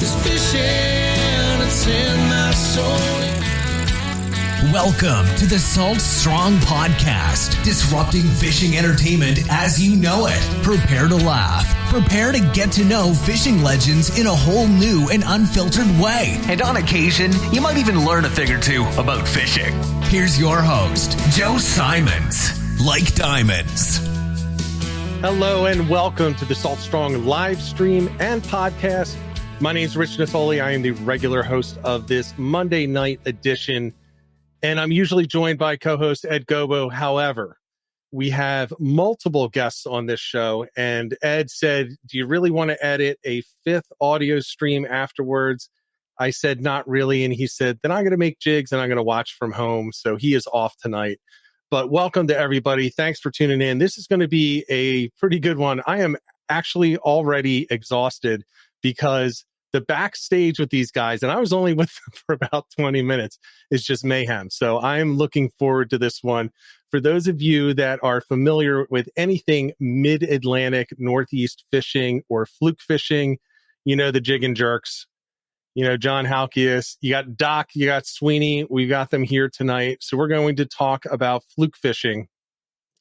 'Cause fishing, it's in my soul. Welcome to the Salt Strong Podcast, disrupting fishing entertainment as you know it. Prepare to laugh. Prepare to get to know fishing legends in a whole new and unfiltered way. And on occasion, you might even learn a thing or two about fishing. Here's your host, Joe Simons. Like diamonds. Hello and welcome to the Salt Strong live stream and podcast. My name is Rich Natoli. I am the regular host of this Monday night edition. And I'm usually joined by co-host Ed Gobo. However, we have multiple guests on this show. And Ed said, do you really want to edit a fifth audio stream afterwards? I said, not really. And he said, then I'm going to make jigs and I'm going to watch from home. So he is off tonight. But welcome to everybody. Thanks for tuning in. This is going to be a pretty good one. I am actually already exhausted because the backstage with these guys, and I was only with them for about 20 minutes, is just mayhem. So I'm looking forward to this one. For those of you that are familiar with anything mid-Atlantic, Northeast fishing or fluke fishing, you know the Jigging Jerks, you know John Halkias, you got Doc, you got Sweeney. We've got them here tonight. So we're going to talk about fluke fishing.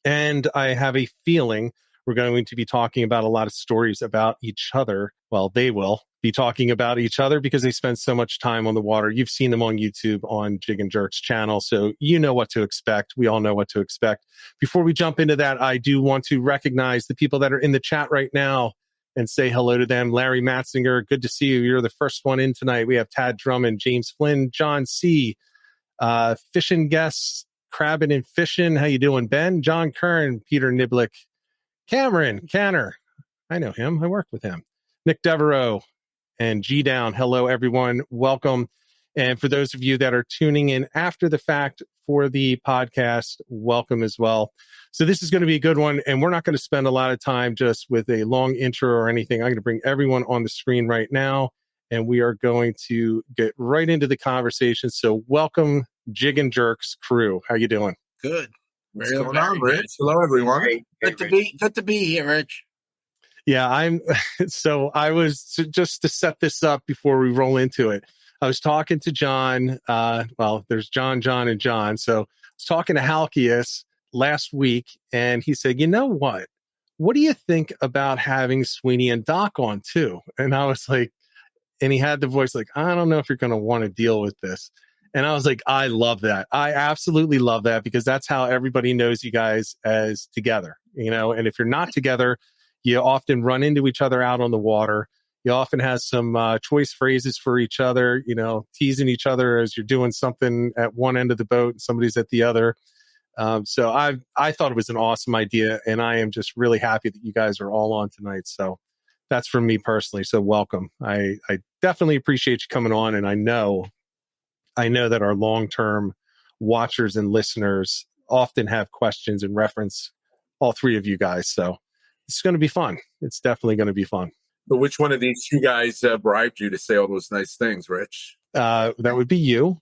And I have a feeling we're going to be talking about a lot of stories about each other. Well, they will be talking about each other because they spend so much time on the water. You've seen them on YouTube on Jigging Jerks channel, so you know what to expect. We all know what to expect. Before we jump into that, I do want to recognize the people that are in the chat right now and say hello to them. Larry Matzinger, good to see you. You're the first one in tonight. We have Tad Drummond, James Flynn, John C., fishing guests, crabbing and fishing. How you doing, Ben? John Kern, Peter Niblick, Cameron Canner. I know him. I work with him. Nick Devereaux and G Down. Hello, everyone. Welcome. And for those of you that are tuning in after the fact for the podcast, welcome as well. So this is going to be a good one. And we're not going to spend a lot of time just with a long intro or anything. I'm going to bring everyone on the screen right now, and we are going to get right into the conversation. So welcome, Jigging Jerks crew. How you doing? Good. What's going on, Rich? Hello, everyone. Good to be here, Rich. Yeah, so I was, just to set this up before we roll into it, I was talking to John, there's John, and John. So I was talking to Halkias last week, and he said, you know what? What do you think about having Sweeney and Doc on too? And I was like, and he had the voice like, I don't know if you're going to want to deal with this. And I was like, I love that. I absolutely love that because that's how everybody knows you guys as together, you know, and if you're not together, you often run into each other out on the water. You often have some choice phrases for each other, you know, teasing each other as you're doing something at one end of the boat and somebody's at the other. So I thought it was an awesome idea, and I am just really happy that you guys are all on tonight. So that's from me personally. So welcome. I definitely appreciate you coming on, and I know that our long-term watchers and listeners often have questions and reference all three of you guys. So it's going to be fun. It's definitely going to be fun. But which one of these two guys bribed you to say all those nice things, Rich? That would be you.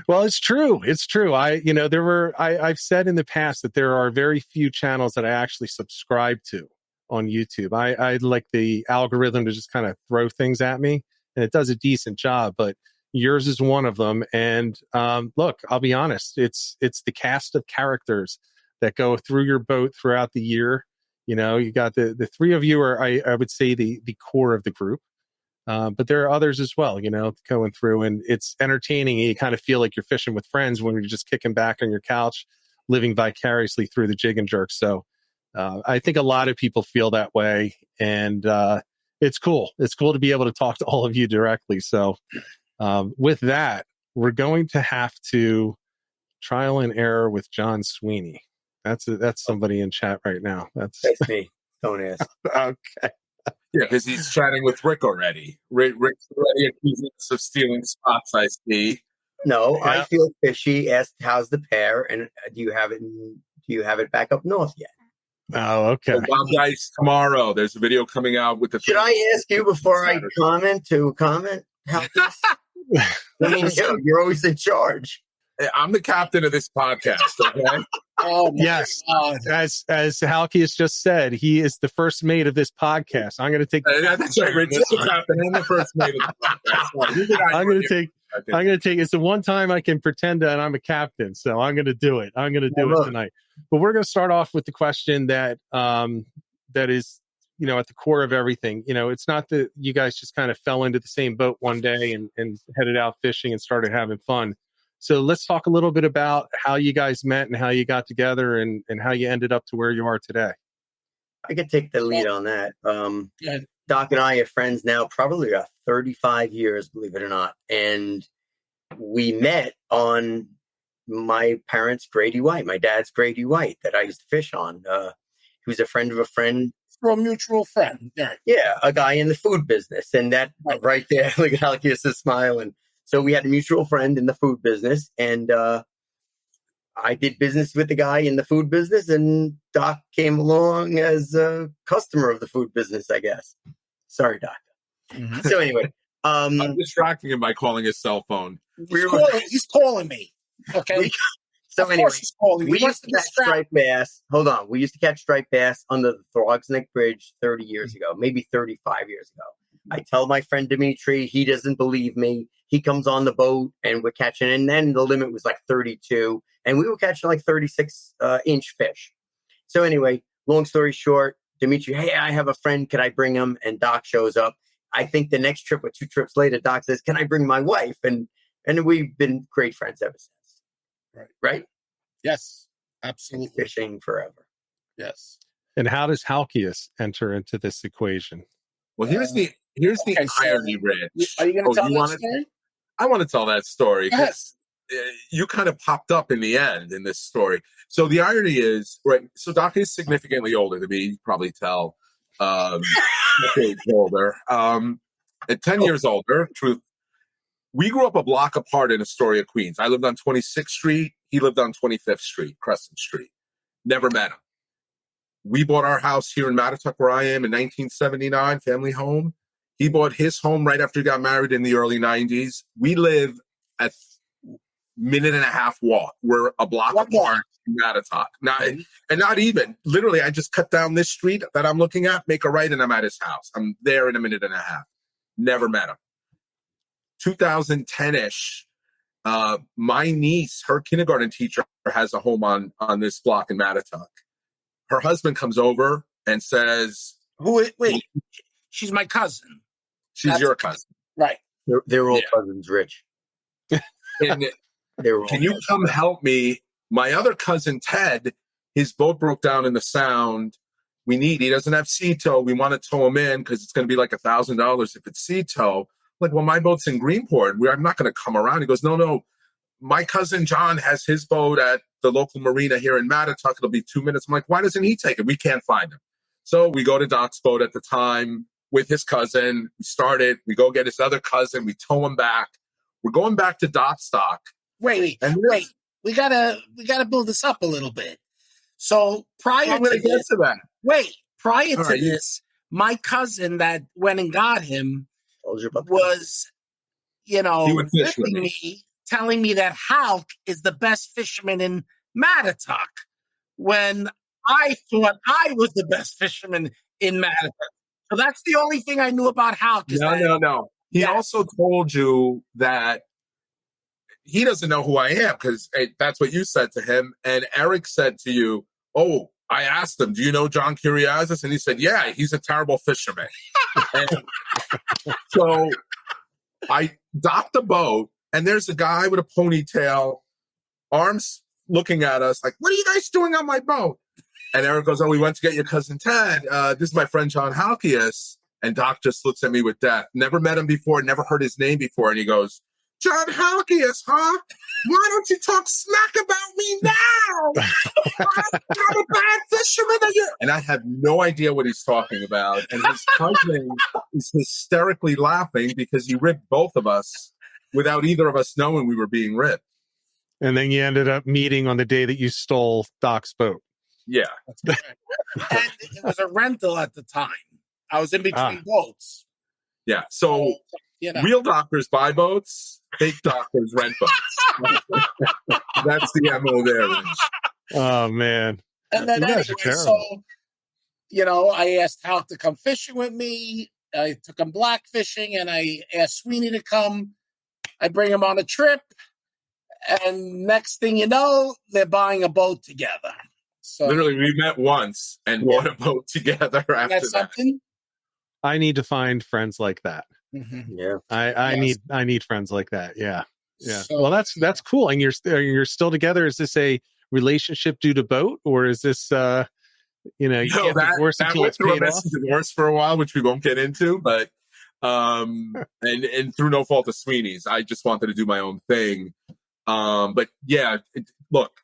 Well, it's true. It's true. I've said in the past that there are very few channels that I actually subscribe to on YouTube. I like the algorithm to just kind of throw things at me, and it does a decent job, but yours is one of them. And look, I'll be honest, it's the cast of characters that go through your boat throughout the year. You know, you got the three of you are, I would say, the core of the group. But there are others as well, you know, going through, and it's entertaining. You kind of feel like you're fishing with friends when you're just kicking back on your couch, living vicariously through the Jigging Jerks. So I think a lot of people feel that way, and it's cool. It's cool to be able to talk to all of you directly. So with that, we're going to have to trial and error with John Sweeney. That's somebody in chat right now. That's me. Don't ask. Okay. Yeah, because he's chatting with Rick already. Rick's already accusing us of stealing spots, I see. No, Yeah. I feel fishy. Asked how's the pair, and do you have it back up north yet? Oh, okay. So, Bob, guys, tomorrow there's a video coming out with the. Should I ask you before I comment? How this? I mean, you're always in charge. I'm the captain of this podcast, okay? Oh my Yes. God. As Halkias just said, he is the first mate of this podcast. I'm going to take. That's right, Rich. This will happen. I'm the first mate of the podcast. I'm going to take. It's the one time I can pretend that I'm a captain, so I'm going to do it. I'm going to do it tonight. But we're going to start off with the question that that is, at the core of everything. It's not that you guys just kind of fell into the same boat one day and headed out fishing and started having fun. So let's talk a little bit about how you guys met and how you got together and how you ended up to where you are today. I could take the lead on that. Yeah. Doc and I are friends now, probably about 35 years, believe it or not. And we met on my parents' Grady White, my dad's Grady White that I used to fish on. He was a friend of a friend. For a mutual friend. Yeah. Yeah, a guy in the food business. And that right there, look at Halkias is smiling. So we had a mutual friend in the food business, and I did business with the guy in the food business, and Doc came along as a customer of the food business, I guess. Sorry, Doc. Mm-hmm. So anyway. I'm distracting him by calling his cell phone. He's calling me. Okay. So anyway, he's calling me. we used to catch striped bass. Hold on. We used to catch striped bass under the Throgs Neck Bridge 30 years ago, maybe 35 years ago. I tell my friend Dimitri, he doesn't believe me. He comes on the boat and we're catching, and then the limit was like 32, and we were catching like 36-inch fish. So anyway, long story short, Dimitri, hey, I have a friend. Can I bring him? And Doc shows up. I think the next trip or 2 trips later, Doc says, can I bring my wife? And we've been great friends ever since. Right? Yes, absolutely. Fishing forever. Yes. And how does Halkias enter into this equation? Well, here's the irony, Rich. Are you going to tell that story? I want to tell that story. Yes. You kind of popped up in the end in this story. So the irony is, right, so Doc is significantly older than me. You can probably tell. Decades older. At 10 years older, truth. We grew up a block apart in Astoria, Queens. I lived on 26th Street. He lived on 25th Street, Crescent Street. Never met him. We bought our house here in Mattatuck, where I am, in 1979, family home. He bought his home right after he got married in the early 90s. We live at minute and a half walk. We're a block apart in Mattatuck. And not even. Literally, I just cut down this street that I'm looking at, make a right, and I'm at his house. I'm there in a minute and a half. Never met him. 2010-ish, my niece, her kindergarten teacher, has a home on this block in Mattatuck. Her husband comes over and says, Wait, she's my cousin. She's your cousin. Right. They're all cousins, Rich. And can you come help me? My other cousin, Ted, his boat broke down in the Sound. He doesn't have sea tow. We want to tow him in because it's going to be like $1,000 if it's sea tow. Like, well, my boat's in Greenport. I'm not going to come around. He goes, no. My cousin John has his boat at the local marina here in Mattatuck. It'll be 2 minutes. I'm like, why doesn't he take it? We can't find him. So we go to Doc's boat at the time with his cousin. We start it. We go get his other cousin. We tow him back. We're going back to Doc's dock. Wait. We gotta build this up a little bit. So prior to this, my cousin that went and got him was, with me, telling me that Halk is the best fisherman in Mattatuck, when I thought I was the best fisherman in Mattatuck. So that's the only thing I knew about Halk. No. He also told you that he doesn't know who I am because that's what you said to him. And Eric said to you, oh, I asked him, do you know John Keriazes? And he said, yeah, he's a terrible fisherman. And so I docked the boat, and there's a guy with a ponytail, arms looking at us like, what are you guys doing on my boat? And Eric goes, oh, we went to get your cousin Ted. This is my friend John Halkias. And Doc just looks at me with death. Never met him before, never heard his name before. And he goes, John Halkias, huh? Why don't you talk smack about me now? I'm a bad fisherman. And I have no idea what he's talking about. And his cousin is hysterically laughing because he ripped both of us without either of us knowing we were being ripped. And then you ended up meeting on the day that you stole Doc's boat. Yeah. And it was a rental at the time. I was in between boats. Yeah. So real doctors buy boats, fake doctors rent boats. That's the MO there, Rich. Oh man. And then anyway, so I asked Hal to come fishing with me. I took him black fishing, and I asked Sweeney to come. I bring him on a trip, and next thing you know, they're buying a boat together. So literally, we met once and bought a boat together after that. Something? I need to find friends like that. Mm-hmm. Yeah, I need friends like that. Yeah. So, well, that's cool. And you're still together. Is this a relationship due to boat, or is this you can't divorce until it's paid off? Divorce for a while, which we won't get into, but and through no fault of Sweeney's, I just wanted to do my own thing. But yeah, look,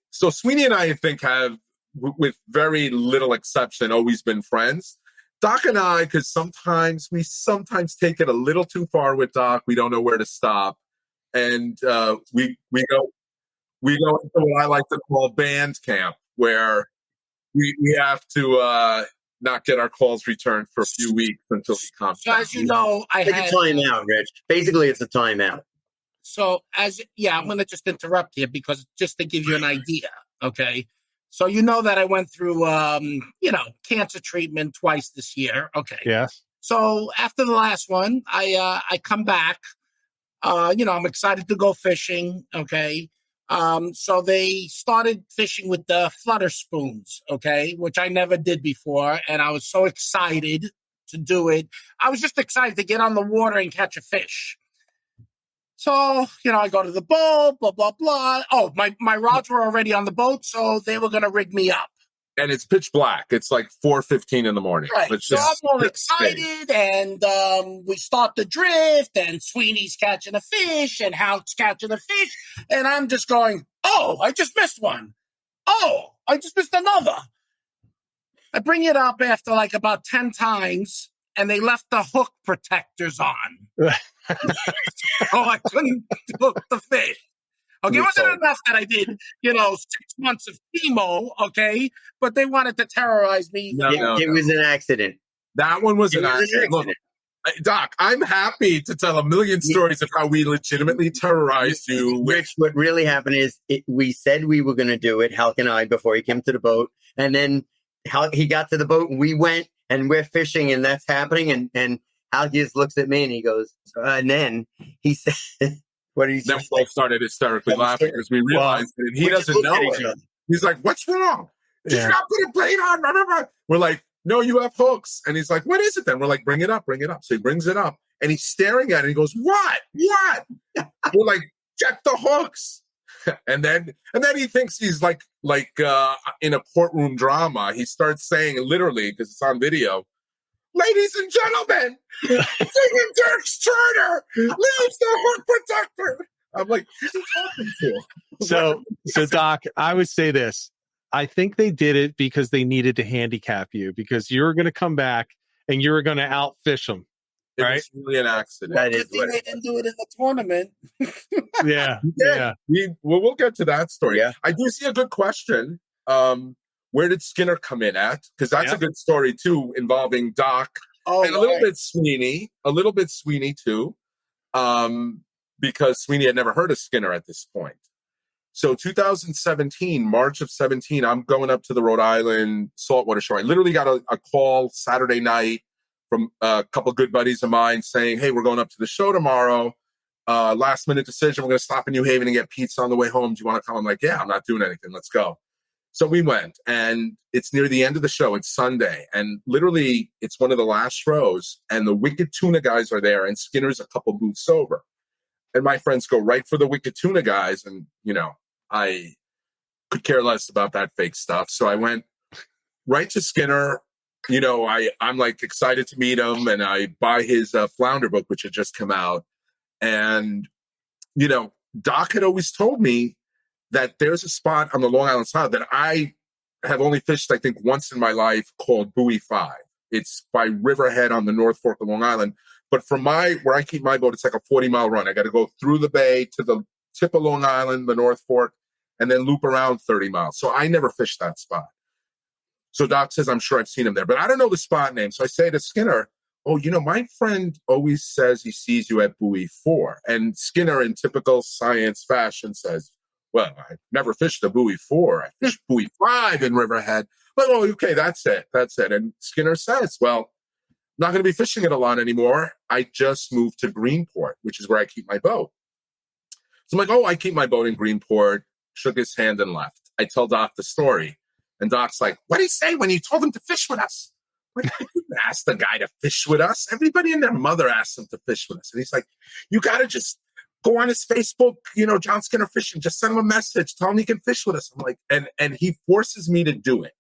so Sweeney and I think have, with very little exception, always been friends. Doc and I, because sometimes take it a little too far with Doc. We don't know where to stop, and we go into what I like to call band camp, where we have to not get our calls returned for a few weeks until he comes. So as you know, it's a timeout, Rich. Basically, it's a timeout. So I'm going to just interrupt here because just to give you an idea, okay? So you know that I went through, cancer treatment twice this year, okay? Yes. So after the last one, I come back. I'm excited to go fishing, okay? So they started fishing with the flutter spoons, okay, which I never did before, and I was so excited to do it. I was just excited to get on the water and catch a fish. So, I go to the boat, blah, blah, blah. Oh, my rods were already on the boat, so they were going to rig me up. And it's pitch black. It's like 4:15 in the morning. Right. So I'm all excited, and we start the drift, and Sweeney's catching a fish, and Hal's catching a fish, and I'm just going, oh, I just missed one. Oh, I just missed another. I bring it up after like about 10 times, and they left the hook protectors on. So I couldn't hook the fish. Okay, it wasn't enough that I did, 6 months of chemo, okay? But they wanted to terrorize me. No. It was an accident. That one was an accident. Look, Doc, I'm happy to tell a million stories of how we legitimately terrorized you. Rich, what really happened is we said we were going to do it, Halk and I, before he came to the boat. And then he got to the boat, and we went, and we're fishing, and that's happening. And Halkias looks at me, and he goes, and then he said... Then we started hysterically laughing because we realized that he doesn't know it. He's like, "What's wrong? Did you not put a blade on?" We're like, "No, you have hooks." And he's like, "What is it then?" We're like, "Bring it up." So he brings it up, and he's staring at it. And he goes, "What? We're like, "Check the hooks." And then he thinks he's like in a courtroom drama. He starts saying, literally, because it's on video, "Ladies and gentlemen, Jigging Jerks Turner leaves the hook protector." I'm like, who's he talking to? So Doc, I would say this. I think they did it because they needed to handicap you, because you were going to come back and you were going to outfish them. Right? It's really an accident. Well, good thing they didn't do it in the tournament. Yeah. We'll get to that story. Yeah. I do see a good question. Where did Skinner come in at? Because that's a good story too, involving Doc and a little bit Sweeney too, because Sweeney had never heard of Skinner at this point. So 2017, March of 17, I'm going up to the Rhode Island saltwater show. I literally got a call Saturday night from a couple of good buddies of mine saying, "Hey, we're going up to the show tomorrow. Last minute decision. We're going to stop in New Haven and get pizza on the way home. Do you want to come?" I'm like, "Yeah, I'm not doing anything. Let's go." So we went, and it's near the end of the show. It's Sunday, and literally it's one of the last rows, and the Wicked Tuna guys are there, and Skinner's a couple booths over. And my friends go right for the Wicked Tuna guys, and, I could care less about that fake stuff. So I went right to Skinner. I'm like excited to meet him, and I buy his flounder book, which had just come out. And, Doc had always told me that there's a spot on the Long Island side that I have only fished, I think, once in my life, called Buoy 5. It's by Riverhead on the North Fork of Long Island. But from where I keep my boat, it's like a 40-mile run. I got to go through the bay to the tip of Long Island, the North Fork, and then loop around 30 miles. So I never fished that spot. So Doc says, "I'm sure I've seen him there, but I don't know the spot name." So I say to Skinner, "Oh, my friend always says he sees you at Buoy 4. And Skinner, in typical science fashion, says, well, I never fished a buoy 4. I fished buoy 5 in Riverhead. But, oh, okay, that's it. And Skinner says, well, not going to be fishing it a lot anymore. I just moved to Greenport, which is where I keep my boat. So I'm like, oh, I keep my boat in Greenport. Shook his hand and left. I tell Doc the story. And Doc's like, what did he say when you told him to fish with us? Like, I didn't ask the guy to fish with us. Everybody and their mother asked him to fish with us. And he's like, you got to just go on his Facebook, John Skinner Fishing. Just send him a message. Tell him he can fish with us. I'm like, and he forces me to do it.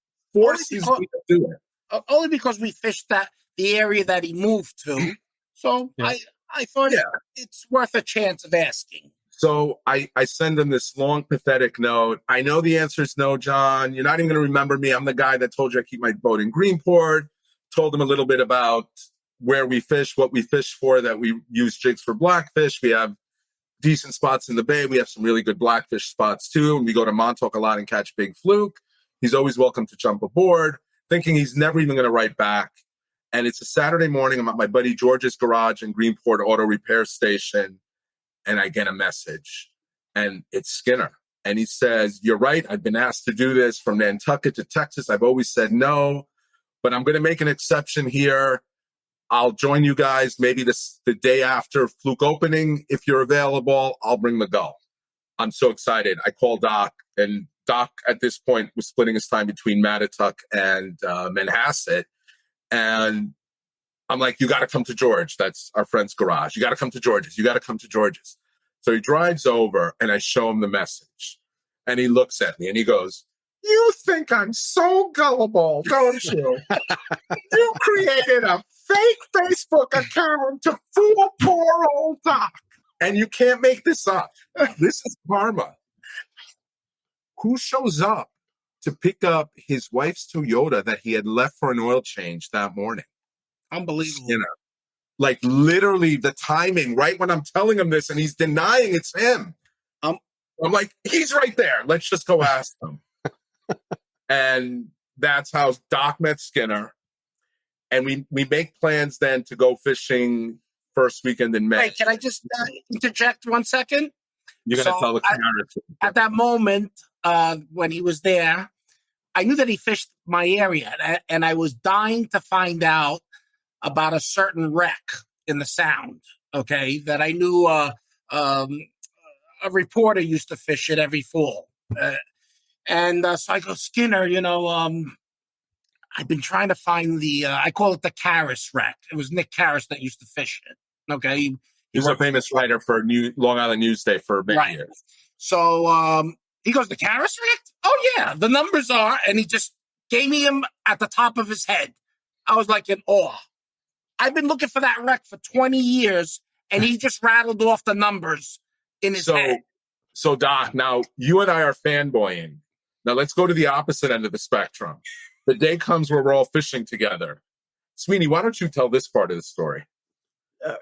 Only because we fished the area that he moved to. So yeah. I thought it's worth a chance of asking. So I send him this long, pathetic note. I know the answer is no, John. You're not even going to remember me. I'm the guy that told you I keep my boat in Greenport. Told him a little bit about where we fish, what we fish for, that we use jigs for blackfish. We have decent spots in the bay. We have some really good blackfish spots too. And we go to Montauk a lot and catch big fluke. He's always welcome to jump aboard, thinking he's never even going to write back. And it's a Saturday morning. I'm at my buddy George's garage in Greenport Auto Repair Station. And I get a message. And it's Skinner. And he says, you're right. I've been asked to do this from Nantucket to Texas. I've always said no. But I'm going to make an exception here. I'll join you guys maybe the day after fluke opening. If you're available, I'll bring the gull. I'm so excited. I call Doc, and Doc at this point was splitting his time between Mattituck and Manhasset. And I'm like, you got to come to George. That's our friend's garage. You got to come to George's. You got to come to George's. So he drives over and I show him the message. And he looks at me and he goes, you think I'm so gullible, don't you? You created a fake Facebook account to fool poor old Doc. And you can't make this up. This is karma. Who shows up to pick up his wife's Toyota that he had left for an oil change that morning? Unbelievable. Skinner. Like literally the timing, right when I'm telling him this and he's denying it's him. I'm like, he's right there. Let's just go ask him. And that's how Doc met Skinner. And we make plans then to go fishing first weekend in May. Hey, can I just interject 1 second? You're going to tell the character. At that moment, when he was there, I knew that he fished my area. And I was dying to find out about a certain wreck in the Sound, okay, that I knew a reporter used to fish it every fall. And so I go, Skinner, I've been trying to find I call it the Karras wreck. It was Nick Karras that used to fish it. Okay. He was a famous writer for Long Island Newsday for many years. So he goes, the Karras wreck? Oh, yeah, the numbers are. And he just gave me him at the top of his head. I was like in awe. I've been looking for that wreck for 20 years, and he just rattled off the numbers in his head. So, Doc, now you and I are fanboying. Now let's go to the opposite end of the spectrum. The day comes where we're all fishing together. Sweeney, why don't you tell this part of the story?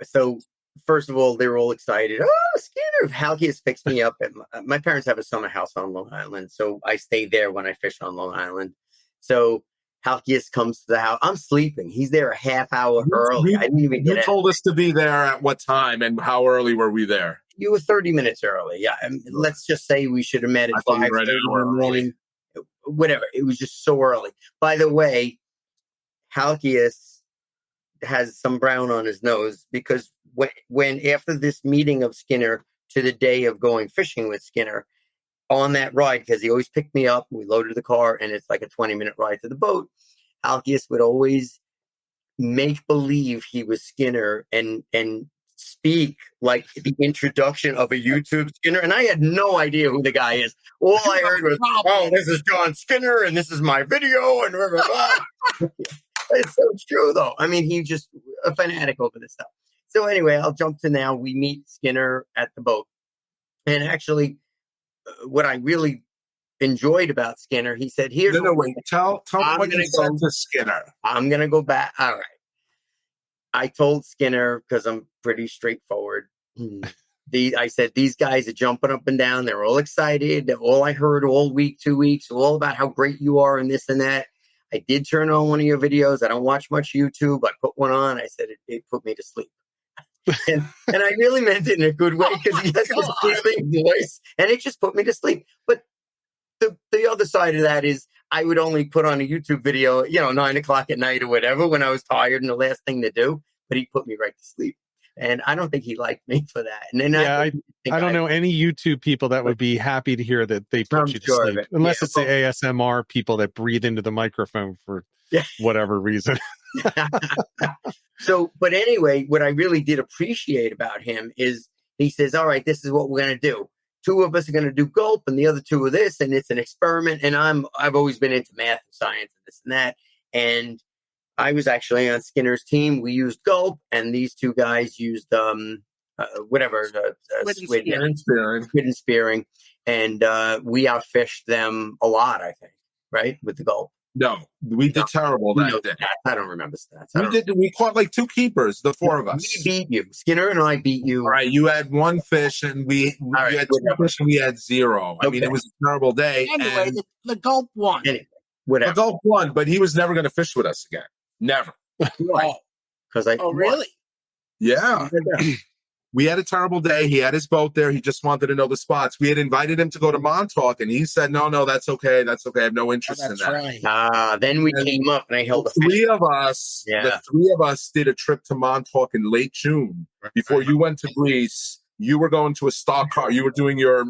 So, first of all, they were all excited. Oh, Skinner! Halkias picks me up. My parents have a summer house on Long Island, so I stay there when I fish on Long Island. So Halkias comes to the house. I'm sleeping. He's there a half hour early. I didn't even get You told us to be there at what time, and how early were we there? You were 30 minutes early. Yeah. And let's just say we should have met at 5 in the morning. Whatever. It was just so early. By the way, Halkias has some brown on his nose because when after this meeting of Skinner to the day of going fishing with Skinner on that ride, because he always picked me up, we loaded the car, and it's like a 20-minute ride to the boat. Halkias would always make believe he was Skinner and speak like the introduction of a YouTube Skinner. And I had no idea who the guy is. All I heard was, oh, this is John Skinner and this is my video and blah, blah, blah. It's so true though. I mean, he's just a fanatic over this stuff. So anyway, I'll jump to now. We meet Skinner at the boat. And actually, what I really enjoyed about Skinner, he said, here's... No, wait. Tell me what you said to Skinner. I'm going to go back. All right. I told Skinner, because I'm pretty straightforward, I said, these guys are jumping up and down. They're all excited. All I heard all week, 2 weeks, all about how great you are and this and that. I did turn on one of your videos. I don't watch much YouTube. I put one on. I said, it put me to sleep. And I really meant it in a good way because he has this breathing voice, and it just put me to sleep. But the other side of that is I would only put on a YouTube video, 9:00 at night or whatever when I was tired and the last thing to do. But he put me right to sleep. And I don't think he liked me for that. And then I don't know any YouTube people that would be happy to hear that they put you to sleep. Unless it's the ASMR people that breathe into the microphone for whatever reason. But anyway, what I really did appreciate about him is he says, all right, this is what we're going to do. 2 of us are going to do gulp and the other 2 are this, and it's an experiment. And I've always been into math and science and this and that. And I was actually on Skinner's team. We used gulp, and these 2 guys used squid and spearing. And we outfished them a lot, I think, right? With the gulp. No, we did terrible that day. I don't remember stats. We caught like 2 keepers, the 4 of us. We beat you. Skinner and I beat you. All right, you had 1 fish, and we had 2 fish, and we had 0. I mean, it was a terrible day. Anyway, the gulp won. Anyway, whatever. The gulp won, but he was never going to fish with us again. Never. Really? Yeah. We had a terrible day. He had his boat there. He just wanted to know the spots. We had invited him to go to Montauk, and he said, no, that's okay. That's okay. I have no interest in that. Right. Then we came up, and I held the 3 of us. The 3 of us did a trip to Montauk in late June. Before you went to Greece, you were going to a stock car. You were doing your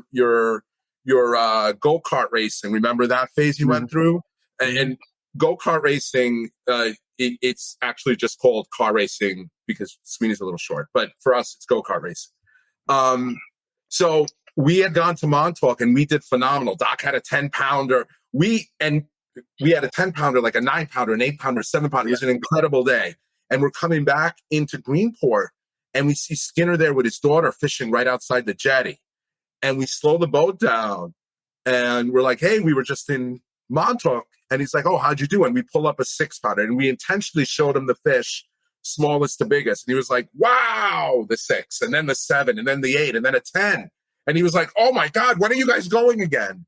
go-kart racing. Remember that phase you went through? And go-kart racing, it's actually just called car racing because Sweeney's a little short, but for us, it's go-kart racing. So we had gone to Montauk and we did phenomenal. Doc had a 10-pounder. We had a 10-pounder, like a 9-pounder, an 8-pounder, 7-pounder. It was an incredible day. And we're coming back into Greenport and we see Skinner there with his daughter fishing right outside the jetty. And we slow the boat down and we're like, hey, we were just in Montauk. And he's like, oh, how'd you do? And we pull up a 6-pounder and we intentionally showed him the fish, smallest to biggest. And he was like, wow, the 6, and then the 7, and then the 8, and then a 10. And he was like, oh my God, when are you guys going again?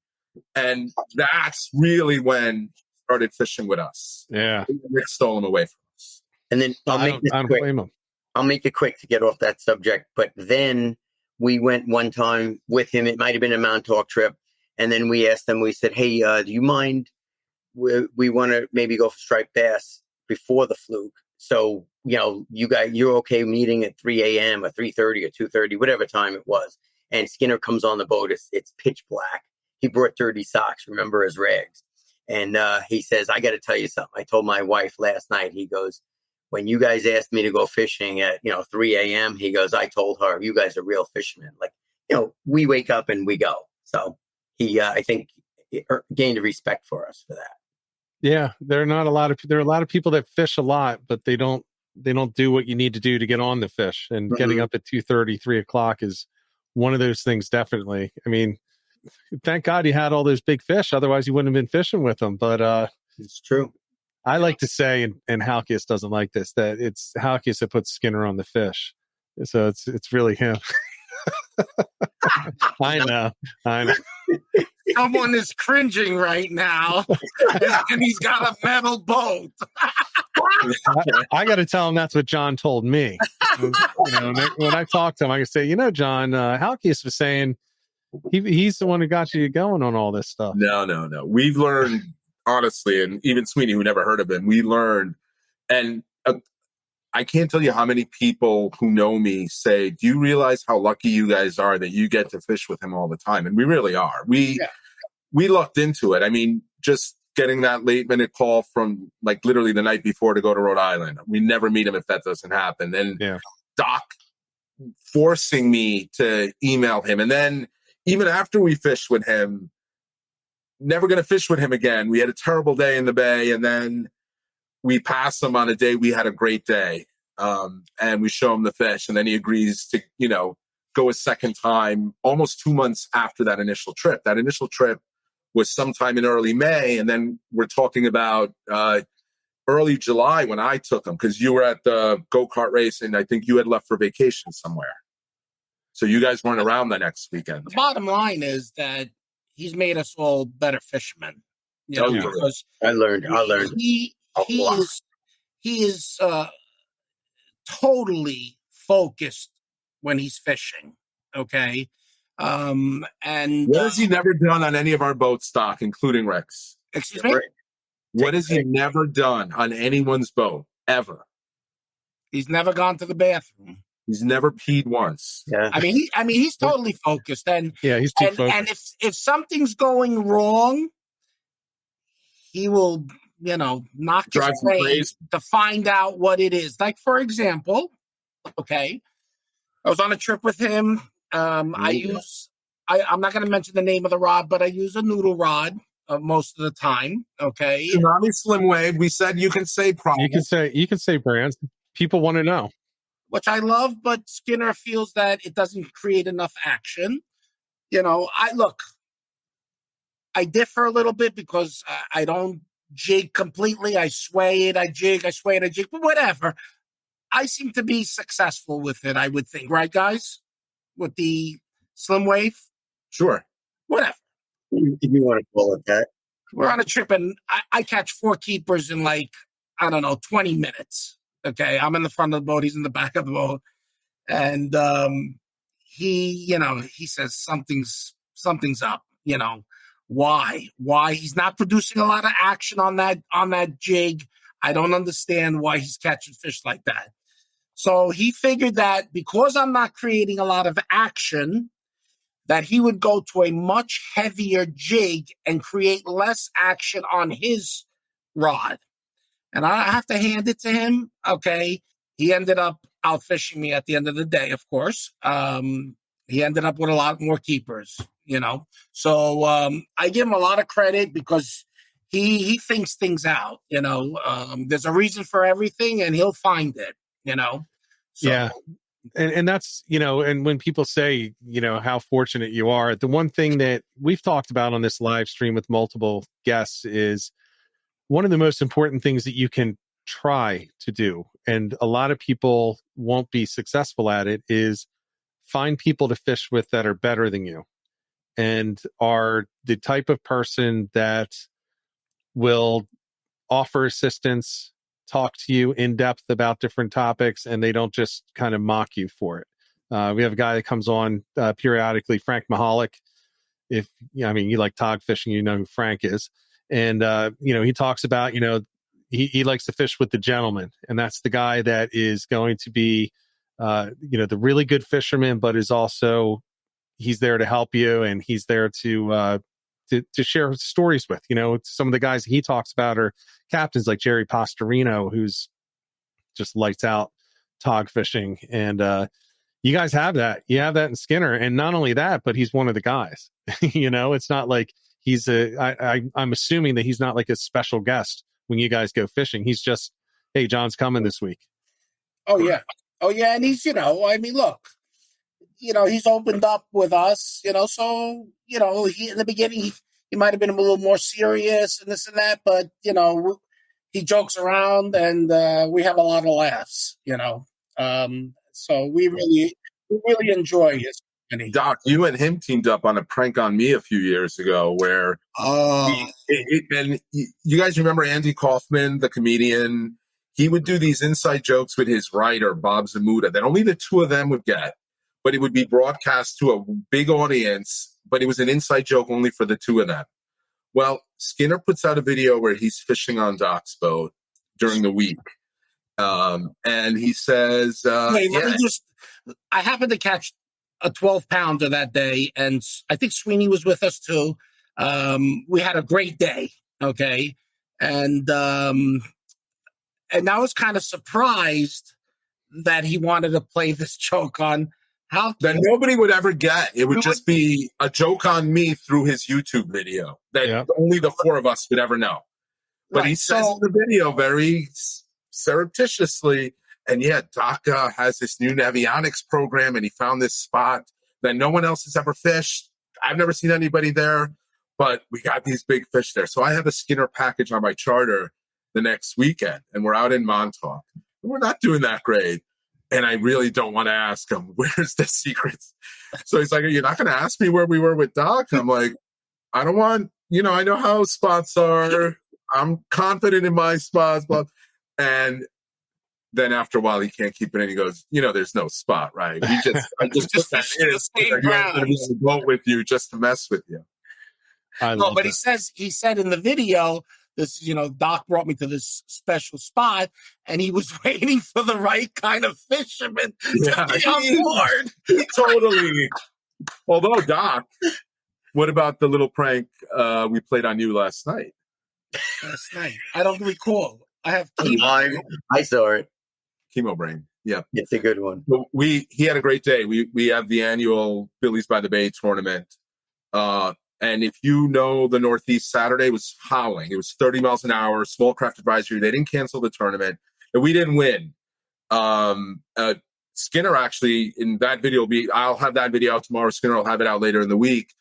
And that's really when he started fishing with us. Yeah. Rick stole him away from us. And then I'll make it quick to get off that subject. But then we went one time with him. It might have been a Montauk trip. And then we asked them, we said, hey, do you mind? We want to maybe go for striped bass before the fluke. So, you're okay meeting at 3 a.m. or 3:30 or 2:30, whatever time it was. And Skinner comes on the boat. It's pitch black. He brought dirty socks, remember, his rags. And he says, I got to tell you something. I told my wife last night, he goes, when you guys asked me to go fishing at, 3 a.m., he goes, I told her, you guys are real fishermen. Like, we wake up and we go. So he, I think, gained a respect for us for that. Yeah, there are a lot of people that fish a lot, but they don't do what you need to do to get on the fish. And getting up at 2:30, 3 o'clock is one of those things. Definitely. I mean, thank God you had all those big fish. Otherwise, you wouldn't have been fishing with them. But it's true. I like to say, and Halkias doesn't like this, that it's Halkias that puts Skinner on the fish. So it's really him. I know. Someone is cringing right now, and he's got a metal boat. I got to tell him that's what John told me. When I talk to him, I can say, John, Halkias was saying he's the one who got you going on all this stuff. No. We've learned, honestly, and even Sweeney, who never heard of him, we learned, and I can't tell you how many people who know me say, do you realize how lucky you guys are that you get to fish with him all the time? And we really are. We lucked into it. I mean, just getting that late minute call from like literally the night before to go to Rhode Island. We never meet him if that doesn't happen. And Doc forcing me to email him. And then even after we fished with him, never going to fish with him again. We had a terrible day in the bay. And then we pass him on a day we had a great day, and we show him the fish, and then he agrees to, go a second time almost 2 months after that initial trip. That initial trip was sometime in early May, and then we're talking about early July when I took him, because you were at the go-kart race, and I think you had left for vacation somewhere. So you guys weren't around the next weekend. The bottom line is that he's made us all better fishermen. Because I learned. He is totally focused when he's fishing. Okay. And what has he never done on any of our boats, Doc, including Rex? Excuse me? What has he never done on anyone's boat ever? He's never gone to the bathroom. He's never peed once. Yeah. I mean, he's totally focused, and he's too focused. And if something's going wrong, he will, knock his brain to find out what it is. Like, for example, okay, I was on a trip with him. I'm not going to mention the name of the rod, but I use a noodle rod most of the time. Okay, Tsunami Slim Wave. We said you can say product. You can say brands. People want to know. Which I love, but Skinner feels that it doesn't create enough action. I differ a little bit because I don't jig completely. I sway it, I jig, I sway it, I jig, but whatever. I seem to be successful with it, I would think. Right, guys? With the Slim Wave? Sure. Whatever. If you want to call it that. We're on a trip, and I catch 4 keepers in 20 minutes. Okay, I'm in the front of the boat. He's in the back of the boat. And he says something's up. Why? He's not producing a lot of action on that jig. I don't understand why he's catching fish like that. So he figured that because I'm not creating a lot of action, that he would go to a much heavier jig and create less action on his rod. And I have to hand it to him. Okay. He ended up out fishing me at the end of the day, of course. He ended up with a lot more keepers, So I give him a lot of credit because he thinks things out, There's a reason for everything and he'll find it, So, yeah. And that's, and when people say, how fortunate you are, the one thing that we've talked about on this live stream with multiple guests is one of the most important things that you can try to do, and a lot of people won't be successful at it, is find people to fish with that are better than you and are the type of person that will offer assistance, talk to you in depth about different topics, and they don't just kind of mock you for it. We have a guy that comes on periodically, Frank Mahalik. You like tog fishing, you know who Frank is. And, he talks about, he likes to fish with the gentleman. And that's the guy that is going to be, the really good fisherman, but is also, he's there to help you. And he's there to share stories with, some of the guys he talks about are captains like Jerry Pastorino, who's just lights out tog fishing. And, you guys have that. You have that in Skinner. And not only that, but he's one of the guys, it's not like, I'm assuming that he's not like a special guest when you guys go fishing. He's just, hey, John's coming this week. Oh yeah. And he's, look, he's opened up with us, so, he, in the beginning, he might've been a little more serious and this and that, but, he jokes around and we have a lot of laughs, so we really enjoy his. Doc, you and him teamed up on a prank on me a few years ago where and you guys remember Andy Kaufman, the comedian? He would do these inside jokes with his writer, Bob Zamuda, that only the two of them would get, but it would be broadcast to a big audience, but it was an inside joke only for the two of them. Well, Skinner puts out a video where he's fishing on Doc's boat during the week. And he says, I happened to catch a 12-pounder that day, and I think Sweeney was with us too. We had a great day, okay? And I was kind of surprised that he wanted to play this joke on Halkias. That nobody would ever get. It would just be a joke on me through his YouTube video that only the four of us would ever know. But he says in the video very surreptitiously, and Doc has this new Navionics program, and he found this spot that no one else has ever fished. I've never seen anybody there, but we got these big fish there. So I have a Skinner package on my charter the next weekend, and we're out in Montauk. We're not doing that great. And I really don't want to ask him, where's the secrets? So he's like, you're not going to ask me where we were with Doc? I'm like, I don't want, I know how spots are. I'm confident in my spots. And then after a while, he can't keep it in. He goes, there's no spot, right? I just put that in. I'm going to be on the boat with you just to mess with you. But he said in the video, this, Doc brought me to this special spot, and he was waiting for the right kind of fisherman to be on board. Totally. Although, Doc, what about the little prank we played on you last night? I don't recall. I have chemo. I saw it. Chemo brain. Yeah. It's a good one. So he had a great day. We have the annual Billies by the Bay tournament. And if you know the Northeast, Saturday was howling. It was 30 miles an hour, small craft advisory. They didn't cancel the tournament, and we didn't win. Skinner actually, in that video, I'll have that video out tomorrow. Skinner will have it out later in the week.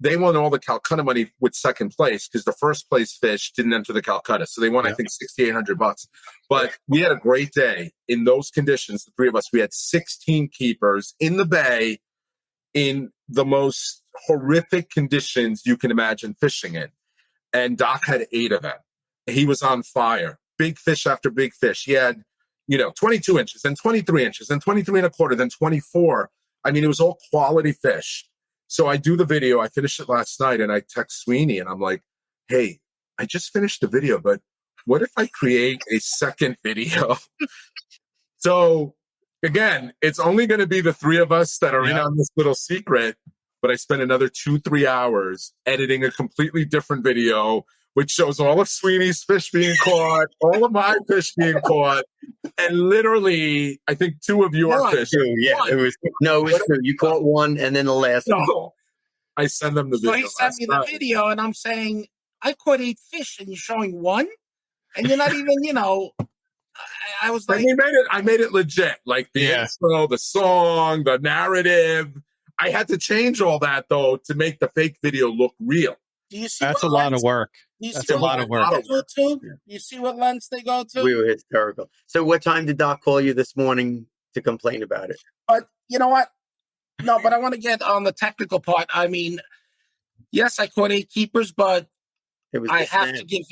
They won all the Calcutta money with second place because the first place fish didn't enter the Calcutta. So they won, I think, $6,800. But we had a great day in those conditions. The three of us, we had 16 keepers in the bay in the most horrific conditions you can imagine fishing in. And Doc had 8 of them. He was on fire. Big fish after big fish. He had, 22 inches, then 23 inches, then 23 and a quarter, then 24. I mean, it was all quality fish. So I do the video. I finished it last night, and I text Sweeney, and I'm like, hey, I just finished the video, but what if I create a second video? So again, it's only going to be the three of us that are in on this little secret, but I spent another 2-3 hours editing a completely different video, which shows all of Sweeney's fish being caught, all of my fish being caught, and literally, I think 2 of your fish. It was 2. You caught 1, and then the last one. I send them the video. So he sent me the video, and I'm saying, I caught 8 fish, and you're showing 1? And you're not even, I was like... I made it legit. Like the intro, the song, the narrative. I had to change all that, though, to make the fake video look real. That's a lot of work. That's a lot of work. You see what lens they go to? We were hysterical. So what time did Doc call you this morning to complain about it? But you know what? No, but I want to get on the technical part. I mean, yes, I caught 8 keepers, but I have to give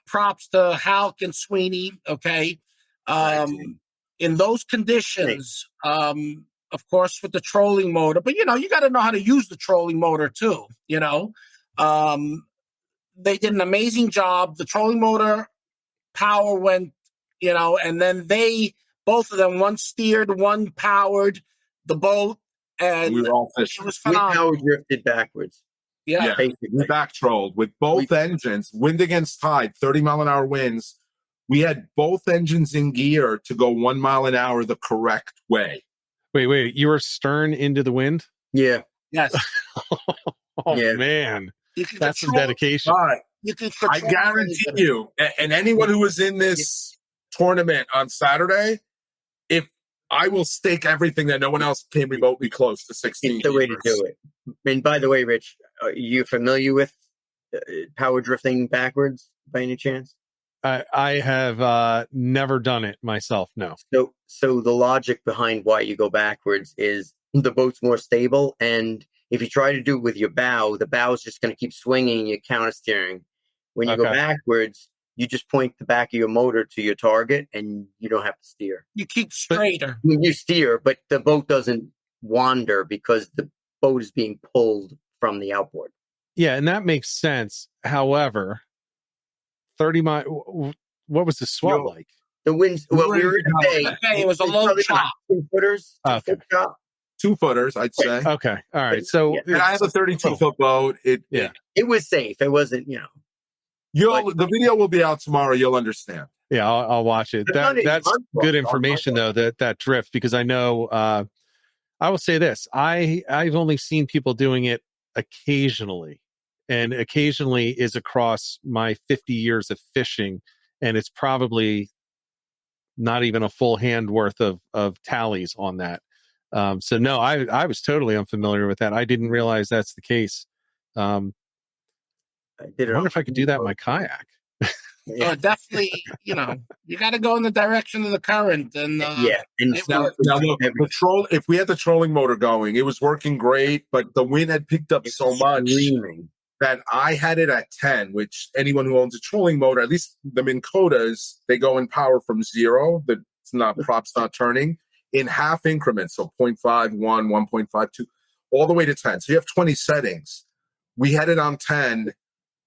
props to Halk and Sweeney, okay? In those conditions, of course, with the trolling motor. But, you got to know how to use the trolling motor, too, They did an amazing job. The trolling motor power went, and then both of them, one steered, one powered the boat. And we were all fishing. It was phenomenal. We power drifted backwards. Yeah. We back trolled with both engines, wind against tide, 30-mile-an-hour winds. We had both engines in gear to go 1 mile an hour the correct way. Wait, you were stern into the wind? Yeah. Yes. Man. That's some dedication. I guarantee you, and anyone who was in this tournament on Saturday, if I will stake everything that no one else came remotely close to 16. It's the way to do it. And by the way, Rich, are you familiar with power drifting backwards by any chance? I have never done it myself. No. So the logic behind why you go backwards is the boat's more stable, and if you try to do it with your bow, the bow is just going to keep swinging and you're counter steering. When you go backwards, you just point the back of your motor to your target and you don't have to steer. You keep straighter. You steer, but the boat doesn't wander because the boat is being pulled from the outboard. Yeah, and that makes sense. However, 30 mile, what was the swell like? The winds, we were in the bay. It was a low chop. 2 footers. 2-foot chop. 2 footers, I'd say. Okay. All right. So and I have a 32-foot boat. It was safe. It wasn't, the video will be out tomorrow. You'll understand. Yeah, I'll watch it. That's good information, though, that drift, because I know, I will say this. I've only seen people doing it occasionally, and occasionally is across my 50 years of fishing, and it's probably not even a full hand worth of tallies on that. So no, I was totally unfamiliar with that. I didn't realize that's the case. I wonder if I could do that in my kayak. Definitely, you got to go in the direction of the current. And now look, if we had the trolling motor going, it was working great, but the wind had picked up so much that I had it at 10, which anyone who owns a trolling motor, at least the Minn Kotas, they go in power from 0. The props not turning, in half increments, so 0.51, 1.52, all the way to 10. So you have 20 settings. We had it on 10,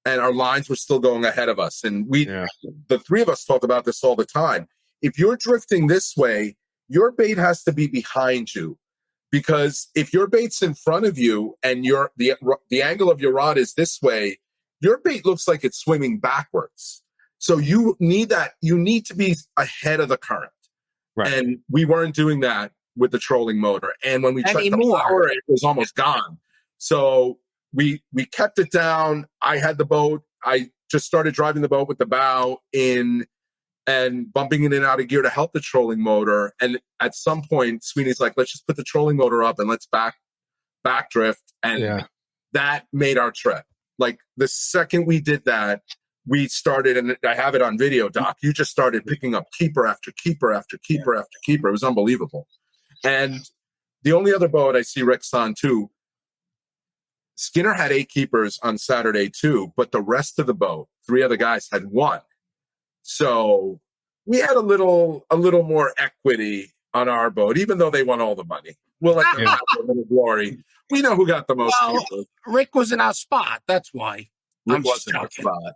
and our lines were still going ahead of us. And the three of us talk about this all the time. If you're drifting this way, your bait has to be behind you. Because if your bait's in front of you and the angle of your rod is this way, your bait looks like it's swimming backwards. So you need to be ahead of the current. Right. And we weren't doing that with the trolling motor. And when we tried the power, it was almost gone. So we kept it down. I had the boat. I just started driving the boat with the bow in and bumping it in and out of gear to help the trolling motor. And at some point, Sweeney's like, let's just put the trolling motor up and let's back drift. And that made our trip. Like the second we did that, we started, and I have it on video, Doc. You just started picking up keeper after keeper after keeper after keeper. It was unbelievable. And the only other boat I see Rick's on too, Skinner had 8 keepers on Saturday too, but the rest of the boat, 3 other guys had 1. So we had a little more equity on our boat, even though they won all the money. We'll let them have a little glory. We know who got the most keepers. Rick was in our spot. That's why. Rick was in our spot.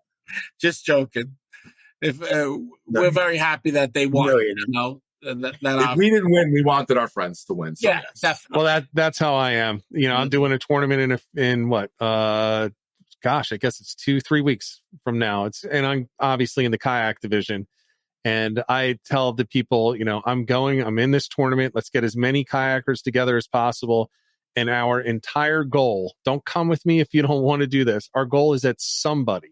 Just joking. We're very happy that they won. If we didn't win, we wanted our friends to win. So yeah, definitely. Well, that's how I am. I'm doing a tournament in what? I guess it's 2-3 weeks from now. And I'm obviously in the kayak division. And I tell the people, I'm in this tournament. Let's get as many kayakers together as possible. And our entire goal, don't come with me if you don't want to do this. Our goal is that somebody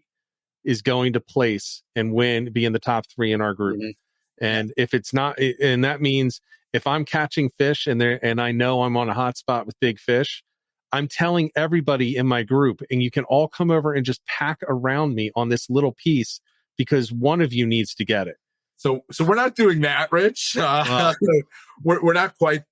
is going to place and win, be in the top 3 in our group. Mm-hmm. And if it's not, and that means if I'm catching fish and I know I'm on a hot spot with big fish, I'm telling everybody in my group, and you can all come over and just pack around me on this little piece because one of you needs to get it. So we're not doing that, Rich. We're not quite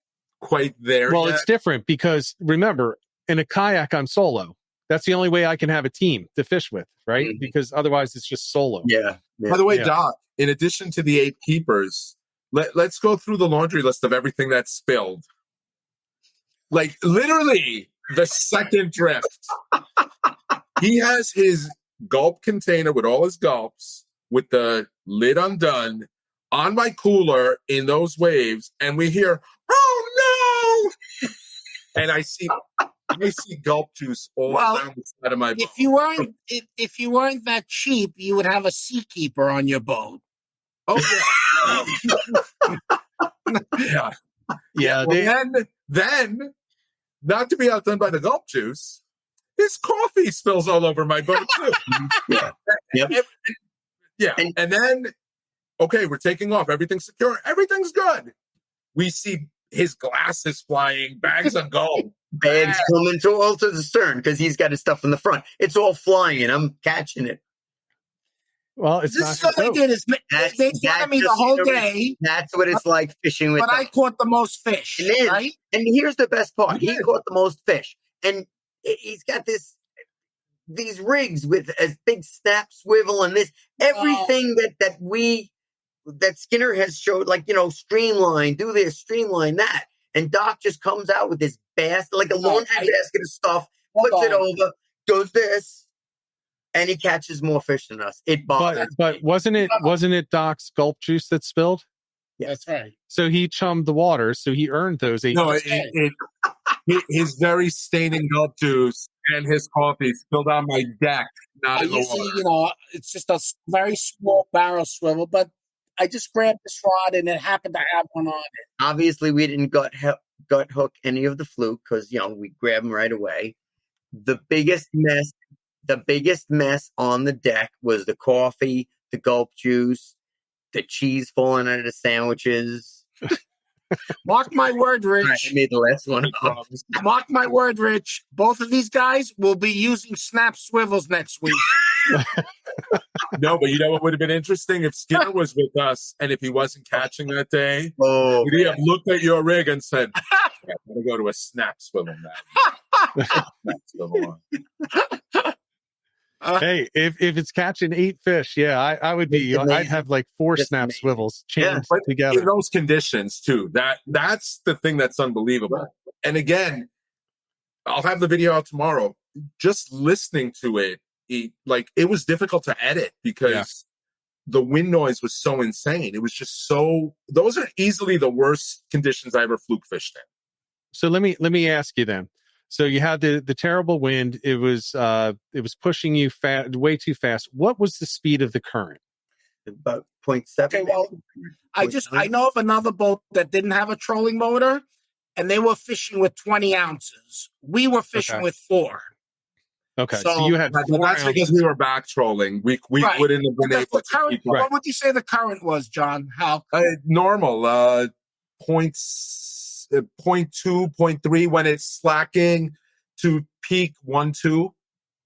there. Well, yet. It's different because remember, in a kayak, I'm solo. That's the only way I can have a team to fish with, right? Mm-hmm. Because otherwise it's just solo. Yeah. By the way, Doc, in addition to the 8 keepers, let's go through the laundry list of everything that's spilled. Like literally the second drift. He has his gulp container with all his gulps with the lid undone on my cooler in those waves. And we hear, oh no! And I see gulp juice all down the side of my boat. If you weren't that cheap, you would have a seakeeper on your boat. Oh yeah. Yeah. Then, not to be outdone by the gulp juice, his coffee spills all over my boat too. And then, okay, we're taking off. Everything's secure. Everything's good. We see his glasses flying, bags of gold. Bags coming to the stern because he's got his stuff in the front. It's all flying. I'm catching it. Well, it's this not. This is what they did. They wanted me the whole day. That's what it's like fishing with. But I caught the most fish. Right? And here's the best part: he caught the most fish, and he's got these rigs with a big snap swivel and everything that Skinner has showed, streamline, do this, streamline that. And Doc just comes out with this basket, like a laundry basket of stuff, puts it over, does this, and he catches more fish than us. It bothers me. But wasn't it Doc's gulp juice that spilled? Yeah, that's right. So he chummed the water, so he earned those 8. No, his very staining gulp juice and his coffee spilled on my deck, not in the water. It's just a very small barrel swivel, but I just grabbed this rod and it happened to have one on it. Obviously, we didn't gut hook any of the fluke because, we grab them right away. The biggest mess on the deck was the coffee, the gulp juice, the cheese falling out of the sandwiches. Mark my word, Rich. Right, I made the last one up. Mark my word, Rich. Both of these guys will be using snap swivels next week. No, but you know what would have been interesting? If Skinner was with us and if he wasn't catching that day, would he have looked at your rig and said, I'm going to go to a snap swivel now. Snap swivel on. Hey, if it's catching 8 fish, yeah, I would be. I'd have like 4 snap swivels chained together. In those conditions too. That's the thing that's unbelievable. And again, I'll have the video out tomorrow. Just listening to it, it was difficult to edit because the wind noise was so insane. It was just so. Those are easily the worst conditions I ever fluke fished in. So let me ask you then. So you had the terrible wind. It was pushing you way too fast. What was the speed of the current? About 0.7. Okay, well, I know of another boat that didn't have a trolling motor, and they were fishing with 20 ounces. We were fishing with 4. Okay, so you had 4 that's ounces. because we were back trolling. We wouldn't have been able to keep up. What would you say the current was, John? How normal? 0.2, 0.3 when it's slacking to peak 1.2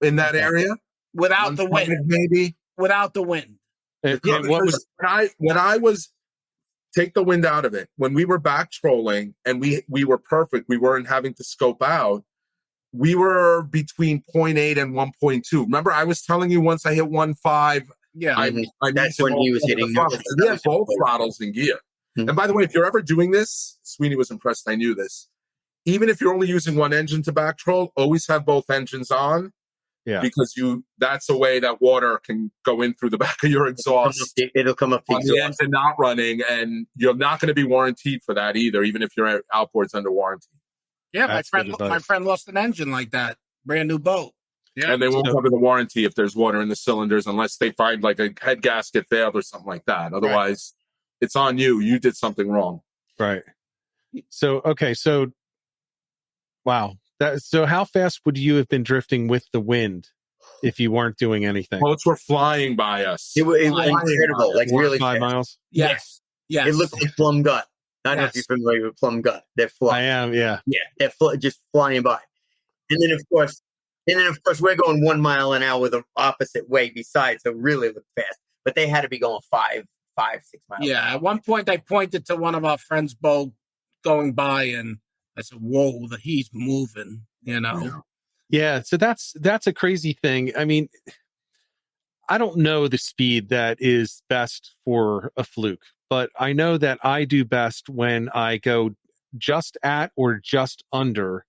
in that area without the wind, maybe without the wind. What was when I was take the wind out of it when we were back trolling and we were perfect. We weren't having to scope out. We were between 0.8 and 1.2. Remember, I was telling you once I hit 1.5. Yeah, that's when he was hitting. He had both throttles in gear. Mm-hmm. And by the way, if you're ever doing this, Sweeney was impressed. I knew this. Even if you're only using one engine to back troll, always have both engines on. Yeah, because that's a way that water can go in through the back of your exhaust. It'll come up on the engine not running, and you're not going to be warranted for that either, even if your outboard's under warranty. Yeah, my friend lost an engine like that, brand new boat. Yeah, and they won't cover the warranty if there's water in the cylinders unless they find like a head gasket failed or something like that. Otherwise, it's on you. You did something wrong. Right. So wow. So how fast would you have been drifting with the wind if you weren't doing anything? Boats were flying by us. It was incredible, like really 5 miles. Yes. It looked like Plum Gut. I don't know if you're familiar with Plum Gut. They're flying. I am, yeah. Yeah, they're just flying by. And then of course, we're going 1 mile an hour the opposite way besides, so really look fast. But they had to be going 5, 6 miles. Yeah, at one point I pointed to one of our friends' boat going by, and I said, "Whoa, he's moving," you know. Yeah, so that's a crazy thing. I mean, I don't know the speed that is best for a fluke, but I know that I do best when I go just at or just under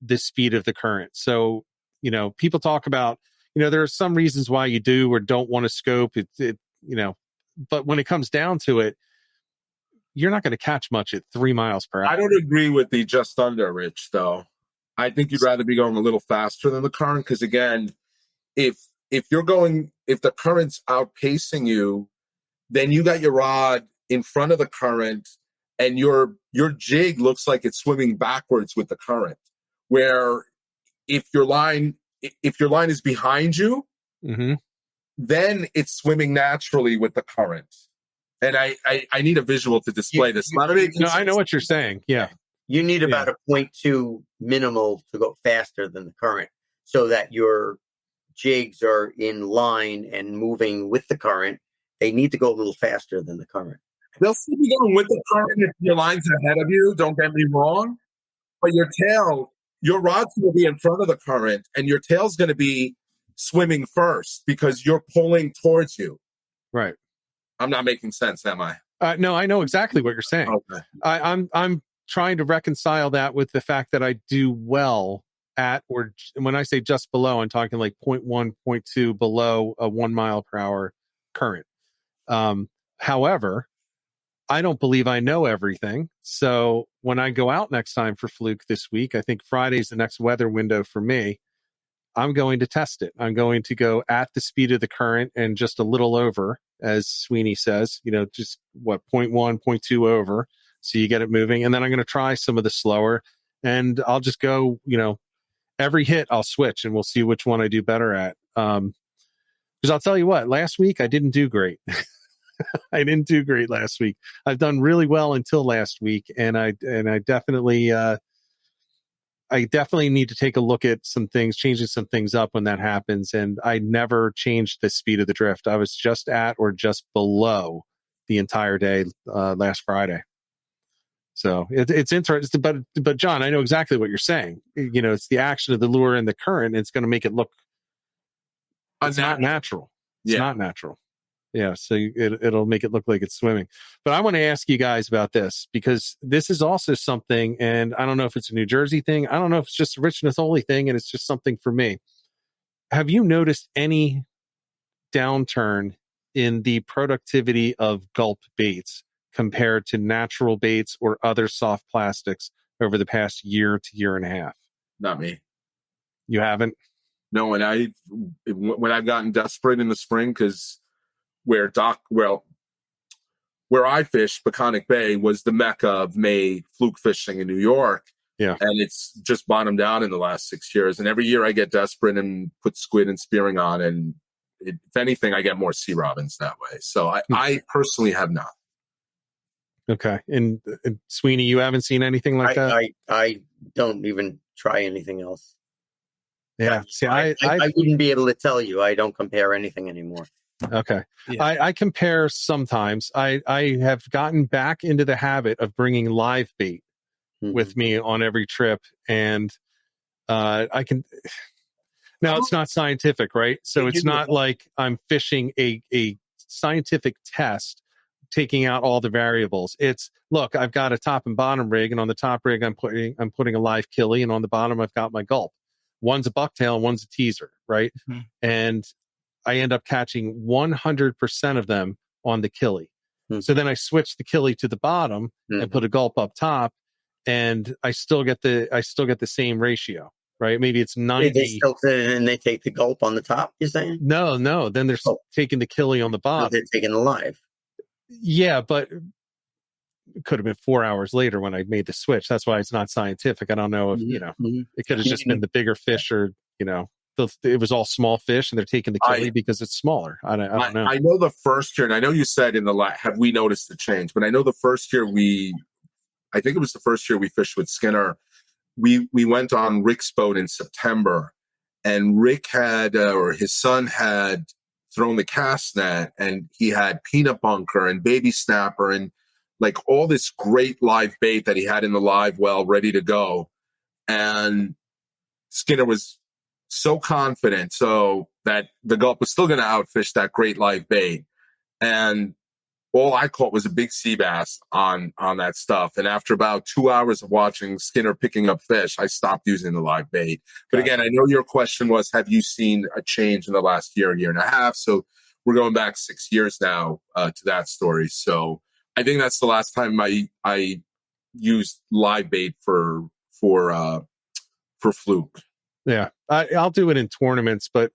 the speed of the current. So, people talk about, there are some reasons why you do or don't want to scope it, but when it comes down to it, you're not going to catch much at 3 miles per hour. I don't agree with the just under, Rich, though. I think you'd rather be going a little faster than the current because, again, if the current's outpacing you, then you got your rod in front of the current and your jig looks like it's swimming backwards with the current. Where if your line is behind you, then it's swimming naturally with the current. And I need a visual to display this. I know what you're saying. Yeah. You need about a 0.2 minimal to go faster than the current so that your jigs are in line and moving with the current. They need to go a little faster than the current. They'll still be going with the current if your line's ahead of you. Don't get me wrong. But your rod's going to be in front of the current and your tail's going to be swimming first because you're pulling towards you. Right. I'm not making sense, am I? No, I know exactly what you're saying. Okay. I'm trying to reconcile that with the fact that I do well at, or when I say just below, I'm talking like 0.1, 0.2 below a 1 mile per hour current. However, I don't believe I know everything. So when I go out next time for fluke this week, I think Friday's the next weather window for me. I'm going to test it. I'm going to go at the speed of the current and just a little over, as Sweeney says, just 0.1, 0.2 over. So you get it moving. And then I'm going to try some of the slower and I'll just go, every hit I'll switch and we'll see which one I do better at. Because I'll tell you what, last week I didn't do great. I didn't do great last week. I've done really well until last week. And I definitely, need to take a look at some things, changing some things up when that happens. And I never changed the speed of the drift. I was just at or just below the entire day last Friday. So it's interesting. But John, I know exactly what you're saying. It's the action of the lure and the current. It's going to make it look It's not natural. It's not natural. Yeah, so it'll make it look like it's swimming. But I want to ask you guys about this, because this is also something, and I don't know if it's a New Jersey thing. I don't know if it's just a Rich Natholi thing, and it's just something for me. Have you noticed any downturn in the productivity of gulp baits compared to natural baits or other soft plastics over the past year to year and a half? Not me. You haven't? No, and when I've gotten desperate in the spring, because where I fished, Peconic Bay, was the mecca of May fluke fishing in New York. Yeah. And it's just bottomed out in the last 6 years. And every year I get desperate and put squid and spearing on. And if anything, I get more sea robins that way. So I personally have not. Okay. And Sweeney, you haven't seen anything like that? I don't even try anything else. Yeah. See, I wouldn't be able to tell you. I don't compare anything anymore. Okay. Yeah. I compare sometimes. I have gotten back into the habit of bringing live bait with me on every trip. And I can... Now, it's not scientific, right? So it's not like I'm fishing a scientific test, taking out all the variables. It's, look, I've got a top and bottom rig, and on the top rig, I'm putting a live killie, and on the bottom, I've got my gulp. One's a bucktail and one's a teaser, right? Mm-hmm. And I end up catching 100% of them on the killie. Mm-hmm. So then I switch the killie to the bottom and put a gulp up top, and I still get the same ratio, right? Maybe it's 90. They tilt it and they take the gulp on the top, you're saying? No. Then they're taking the killie on the bottom. No, they're taking the live. Yeah, but it could have been 4 hours later when I made the switch. That's why it's not scientific. I don't know if, it could have just been the bigger fish, or, it was all small fish and they're taking the killie because it's smaller. I don't know. I know the first year, and I know you said in the have we noticed the change, but I know the first year I think it was the first year we fished with Skinner. We went on Rick's boat in September, and Rick had, or his son had thrown the cast net, and he had peanut bunker and baby snapper and like all this great live bait that he had in the live well ready to go. And Skinner was so confident so that the gulp was still going to outfish that great live bait. And all I caught was a big sea bass on that stuff. And after about 2 hours of watching Skinner picking up fish, I stopped using the live bait. But again, I know your question was, have you seen a change in the last year and a half? So we're going back 6 years now to that story. So I think that's the last time I used live bait for fluke. Yeah, I'll do it in tournaments, but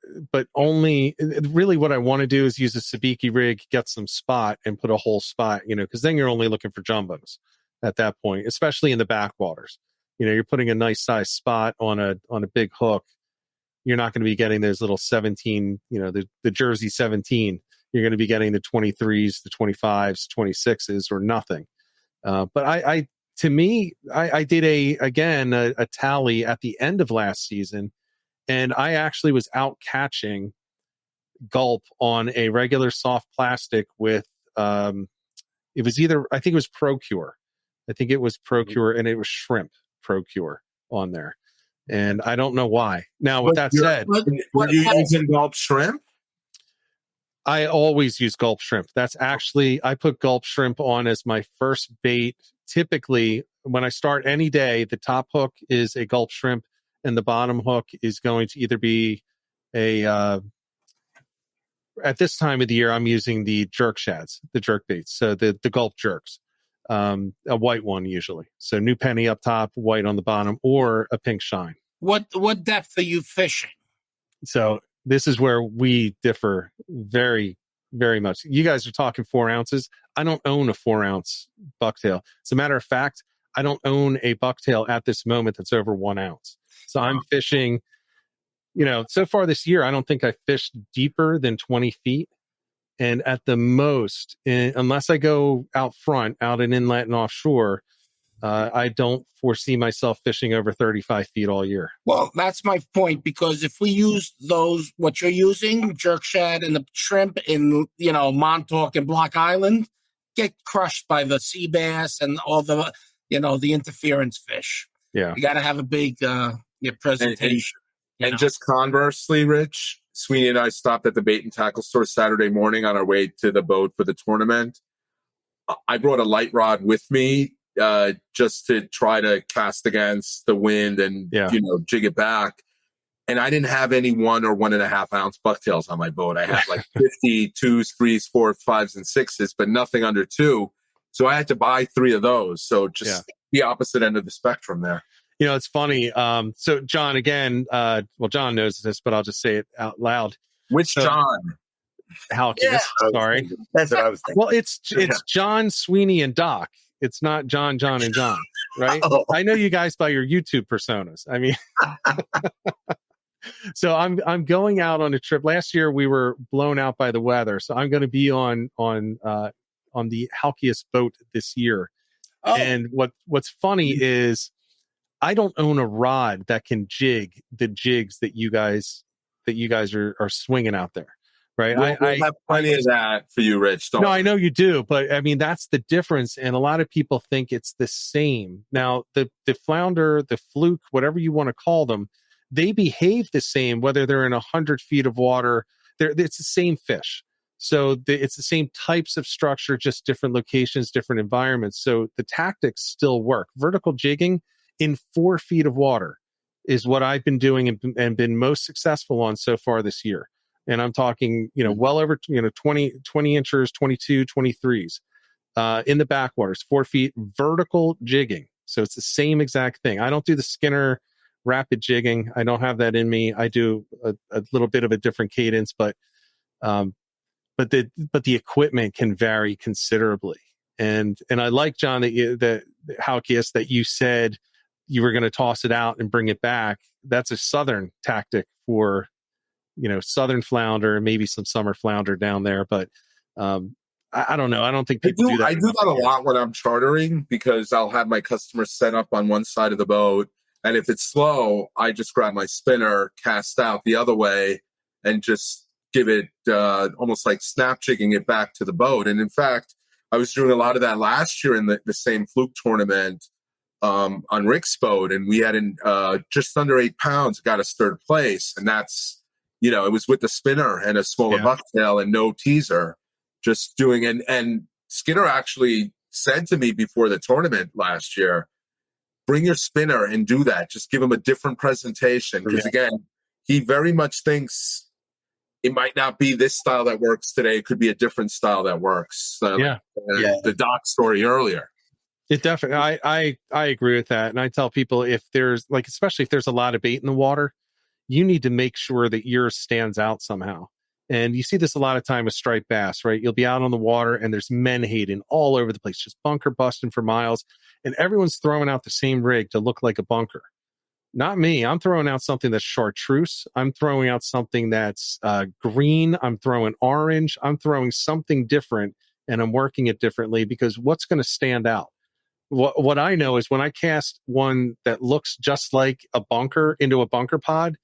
only really what I want to do is use a sabiki rig, get some spot, and put a whole spot. Because then you're only looking for jumbos at that point, especially in the backwaters. You're putting a nice size spot on a big hook. You're not going to be getting those little 17, the Jersey 17. You're going to be getting the 23s, the 25s, 26s, or nothing. But I did a tally at the end of last season, and I actually was out catching gulp on a regular soft plastic with, it was either, I think it was Procure. And it was shrimp Procure on there. And I don't know why. Now, with that said, were you using gulp shrimp? I always use gulp shrimp. That's actually, I put gulp shrimp on as my first bait. Typically, when I start any day, the top hook is a gulp shrimp, and the bottom hook is going to either be at this time of the year, I'm using the jerk shads, the jerk baits. So the gulp jerks, a white one usually. So new penny up top, white on the bottom, or a pink shine. What depth are you fishing? So this is where we differ very, very much. You guys are talking 4 ounces. I don't own a 4-ounce bucktail. As a matter of fact, I don't own a bucktail at this moment that's over 1 ounce. So I'm fishing, so far this year, I don't think I fished deeper than 20 feet. And at the most, unless I go out front, out in inlet and offshore, I don't foresee myself fishing over 35 feet all year. Well, that's my point, because if we use what you're using, jerk shad and the shrimp in, Montauk and Block Island, get crushed by the sea bass and all the, the interference fish. Yeah. You got to have a big presentation. And just conversely, Rich, Sweeney and I stopped at the bait and tackle store Saturday morning on our way to the boat for the tournament. I brought a light rod with me just to try to cast against the wind and, jig it back. And I didn't have any 1 or 1.5 ounce bucktails on my boat. I had like 50 2s, 3s, 4s, 5s, and 6s, but nothing under 2. So I had to buy 3 of those. So just the opposite end of the spectrum there. It's funny. So John, again, John knows this, but I'll just say it out loud. Which John? Halkias, sorry. That's what I was thinking. Well, it's John, Sweeney, and Doc. It's not John, and John, right? Oh. I know you guys by your YouTube personas. I mean, so I'm going out on a trip. Last year we were blown out by the weather, so I'm going to be on the Halkias boat this year. Oh. And what's funny is I don't own a rod that can jig the jigs that you guys are swinging out there. Right. I have plenty of that for you, Rich. No, I know you do. But I mean, that's the difference. And a lot of people think it's the same. Now, the flounder, the fluke, whatever you want to call them, they behave the same, whether they're in 100 feet of water. It's the same fish. So it's the same types of structure, just different locations, different environments. So the tactics still work. Vertical jigging in 4 feet of water is what I've been doing and been most successful on so far this year. And I'm talking, well over, 20 inches, 22, 23s, in the backwaters, 4 feet vertical jigging. So it's the same exact thing. I don't do the Skinner rapid jigging. I don't have that in me. I do a little bit of a different cadence, but the equipment can vary considerably. And I like, John, that Halkias, that you said you were going to toss it out and bring it back. That's a southern tactic for southern flounder and maybe some summer flounder down there. But I don't know. I don't think people do that. I do that a lot when I'm chartering, because I'll have my customers set up on one side of the boat. And if it's slow, I just grab my spinner, cast out the other way, and just give it almost like snap jigging it back to the boat. And in fact, I was doing a lot of that last year in the same fluke tournament on Rick's boat. And we had just under 8 pounds, got us 3rd place. And that's, it was with the spinner and a smaller bucktail and no teaser, just doing. And Skinner actually said to me before the tournament last year, bring your spinner and do that. Just give him a different presentation. Because again, he very much thinks it might not be this style that works today. It could be a different style that works. The Doc story earlier. It definitely, I agree with that. And I tell people, if there's especially if there's a lot of bait in the water, you need to make sure that yours stands out somehow. And you see this a lot of time with striped bass, right? You'll be out on the water and there's menhaden all over the place, just bunker busting for miles. And everyone's throwing out the same rig to look like a bunker. Not me. I'm throwing out something that's chartreuse. I'm throwing out something that's green. I'm throwing orange. I'm throwing something different, and I'm working it differently, because what's going to stand out? What I know is when I cast one that looks just like a bunker into a bunker pod,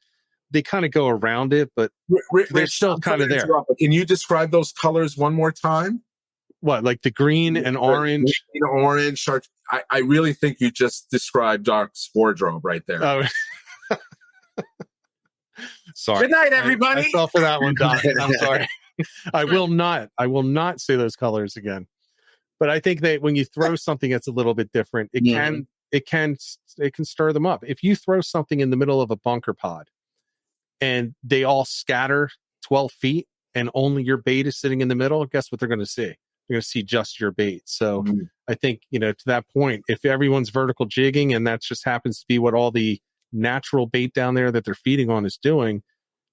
they kind of go around it, but they're still kind of there. Can you describe those colors one more time? What, like the green and orange? Green, orange. I really think you just described Doc's wardrobe right there. Oh. Sorry. Good night, everybody. I fell for that one, Doc. I'm sorry. I will not say those colors again. But I think that when you throw something that's a little bit different, it can stir them up. If you throw something in the middle of a bunker pod and they all scatter 12 feet and only your bait is sitting in the middle, guess what they're going to see? They're going to see just your bait. So I think, to that point, if everyone's vertical jigging and that just happens to be what all the natural bait down there that they're feeding on is doing,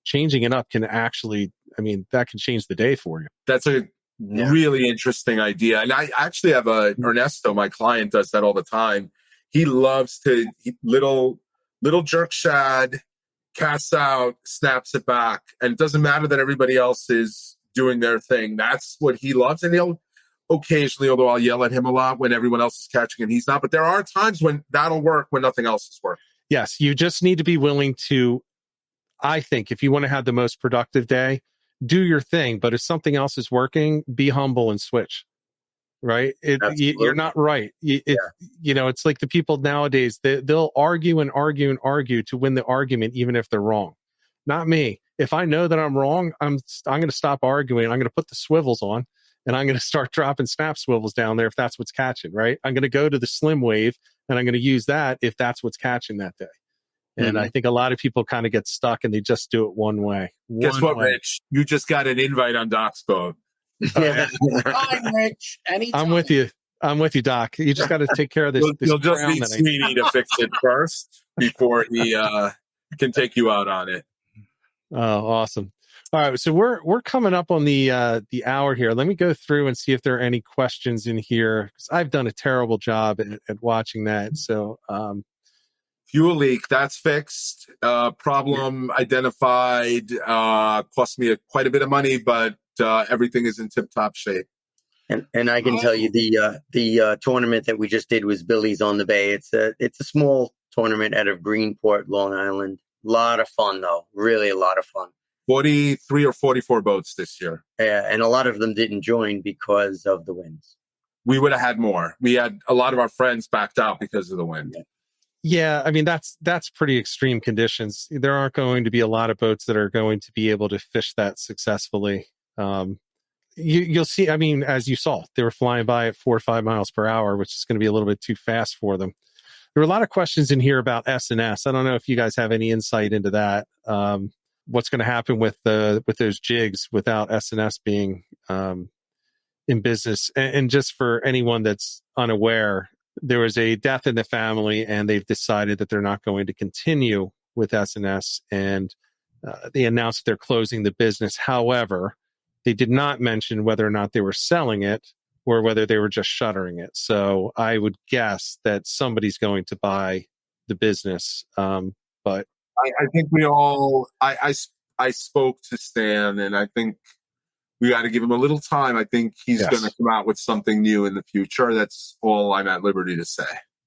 changing it up can actually, that can change the day for you. That's a really interesting idea. And I actually have Ernesto, my client, does that all the time. He loves to little jerk shad, casts out, snaps it back. And it doesn't matter that everybody else is doing their thing. That's what he loves. And he'll occasionally, although I'll yell at him a lot when everyone else is catching and he's not, but there are times when that'll work when nothing else is working. Yes, you just need to be willing to, I think, if you want to have the most productive day, do your thing. But if something else is working, be humble and switch. Right? You're not right. It's like the people nowadays, they'll argue and argue and argue to win the argument, even if they're wrong. not me. If I know that I'm wrong, I'm going to stop arguing. I'm going to put the swivels on, and I'm going to start dropping snap swivels down there if that's what's catching, right? I'm going to go to the slim wave, and I'm going to use that if that's what's catching that day. And I think a lot of people kind of get stuck and they just do it one way. Guess what, Rich? You just got an invite on Doc's boat. Hi, Rich. Anytime. I'm with you, Doc. You just got to take care of this. You'll just need Sweeney to fix it first before he can take you out on it. Oh, awesome. All right. So we're coming up on the hour here. Let me go through and see if there are any questions in here, because I've done a terrible job at watching that. So, fuel leak, that's fixed. Problem identified. Cost me quite a bit of money, but everything is in tip-top shape. And I can tell you the tournament that we just did was Billy's on the Bay. It's a small tournament out of Greenport, Long Island. A lot of fun, though. Really a lot of fun. 43 or 44 boats this year. Yeah, and a lot of them didn't join because of the winds. We would have had more. We had a lot of our friends backed out because of the wind. Yeah, I mean, that's pretty extreme conditions. There aren't going to be a lot of boats that are going to be able to fish that successfully. You'll see, I mean, as you saw, they were flying by at 4 or 5 miles per hour, which is going to be a little bit too fast for them. There were a lot of questions in here about S&S. I don't know if you guys have any insight into that. What's going to happen with those jigs without S&S being in business? And just for anyone that's unaware, there was a death in the family, and they've decided that they're not going to continue with S&S, and they announced that they're closing the business. However, they did not mention whether or not they were selling it or whether they were just shuttering it. So I would guess that somebody's going to buy the business. But I think we all, I spoke to Stan, and I think we got to give him a little time. I think he's going to come out with something new in the future. That's all I'm at liberty to say.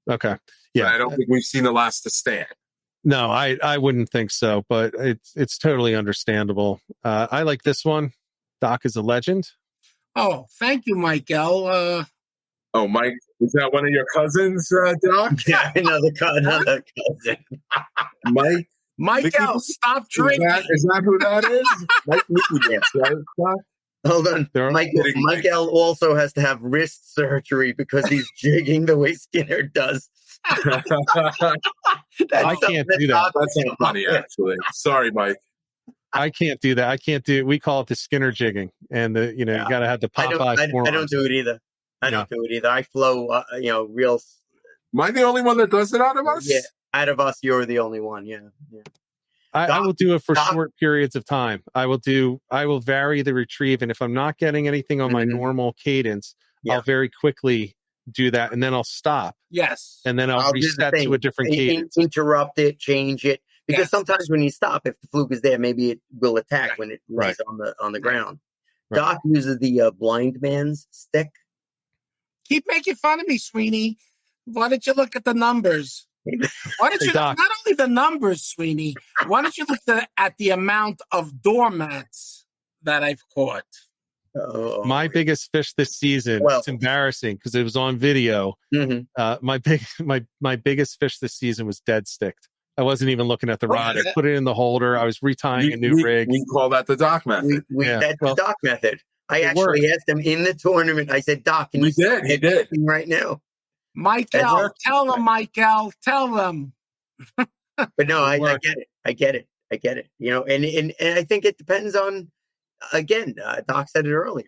Okay. Yeah. But I don't think we've seen the last of Stan. No, I wouldn't think so, but it's totally understandable. I like this one. Doc is a legend. Oh, thank you, Michael. Mike, is that one of your cousins, Doc? Yeah, another cousin. Mike? Michael, stop drinking. Is that who that is? Mike Mickey, right, Doc? Hold on. Michael also has to have wrist surgery because he's jigging the way Skinner does. I can't do that. That's not funny, actually. Sorry, Mike. I can't do that. I can't do it. We call it the Skinner jigging, and you got to have the Popeye forearms. I don't do it either. I don't do it either. I flow, real. Am I the only one that does it out of us? Yeah, out of us, you're the only one. Yeah. I will do it for short periods of time. I will vary the retrieve, and if I'm not getting anything on my normal cadence, I'll very quickly do that, and then I'll stop. Yes. And then I'll reset to a different cadence. Interrupt it, change it. Because sometimes when you stop, if the fluke is there, maybe it will attack when it lays on the ground. Right. Doc uses the blind man's stick. Keep making fun of me, Sweeney. Why don't you look at the numbers? Why don't you not only the numbers, Sweeney? Why don't you look at the amount of doormats that I've caught? My biggest fish this season. It's embarrassing because it was on video. My biggest fish this season was dead sticked. I wasn't even looking at the rod. I put it in the holder. I was retying a new rig. We call that the Doc method. That's the Doc method. I actually asked him in the tournament. I said, Doc, can you did. He did. Right now. Michael, tell them, Michael. Tell them. But no, I get it. And I think it depends on, again, Doc said it earlier.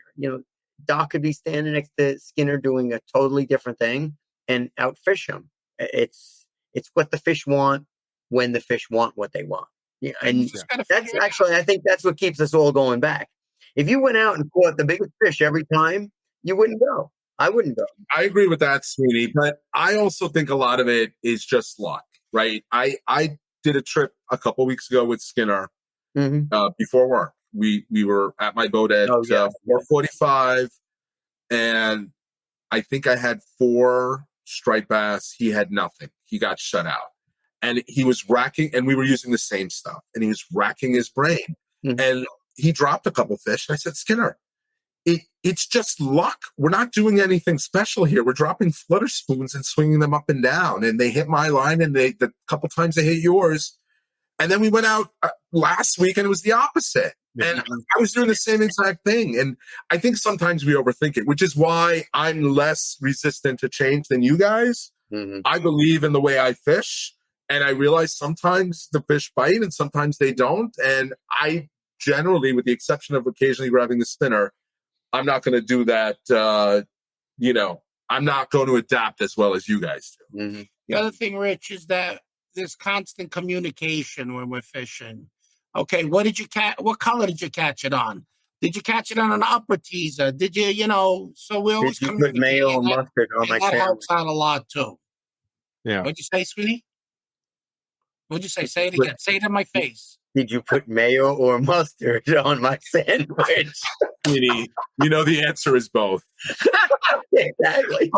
Doc could be standing next to Skinner doing a totally different thing and outfish him. It's what the fish want when the fish want what they want. Yeah, and that's actually, I think that's what keeps us all going back. If you went out and caught the biggest fish every time, you wouldn't go. I wouldn't go. I agree with that, Sweeney, but I also think a lot of it is just luck, right? I did a trip a couple weeks ago with Skinner before work. We were at my boat at 4:45, and I think I had 4 striped bass. He had nothing. He got shut out. And he was racking, and we were using the same stuff, and he was racking his brain. And he dropped a couple fish. And I said, Skinner, it's just luck. We're not doing anything special here. We're dropping flutter spoons and swinging them up and down. And they hit my line, and the couple times they hit yours, And then we went out last week and it was the opposite. And I was doing the same exact thing. And I think sometimes we overthink it, which is why I'm less resistant to change than you guys. Mm-hmm. I believe in the way I fish. And I realize sometimes the fish bite and sometimes they don't. And I generally, with the exception of occasionally grabbing the spinner, I'm not going to do that. I'm not going to adapt as well as you guys do. Mm-hmm. The other thing, Rich, is that there's constant communication when we're fishing. Okay, what did you catch? What color did you catch it on? Did you catch it on an upper teaser? Did you, so we always put mayo or mustard on my sandwich? That helps out a lot too. Yeah. What'd you say, Sweeney? What'd you say? Say it again. Say it in my face. Did you put mayo or mustard on my sandwich? Sweeney, the answer is both. Exactly.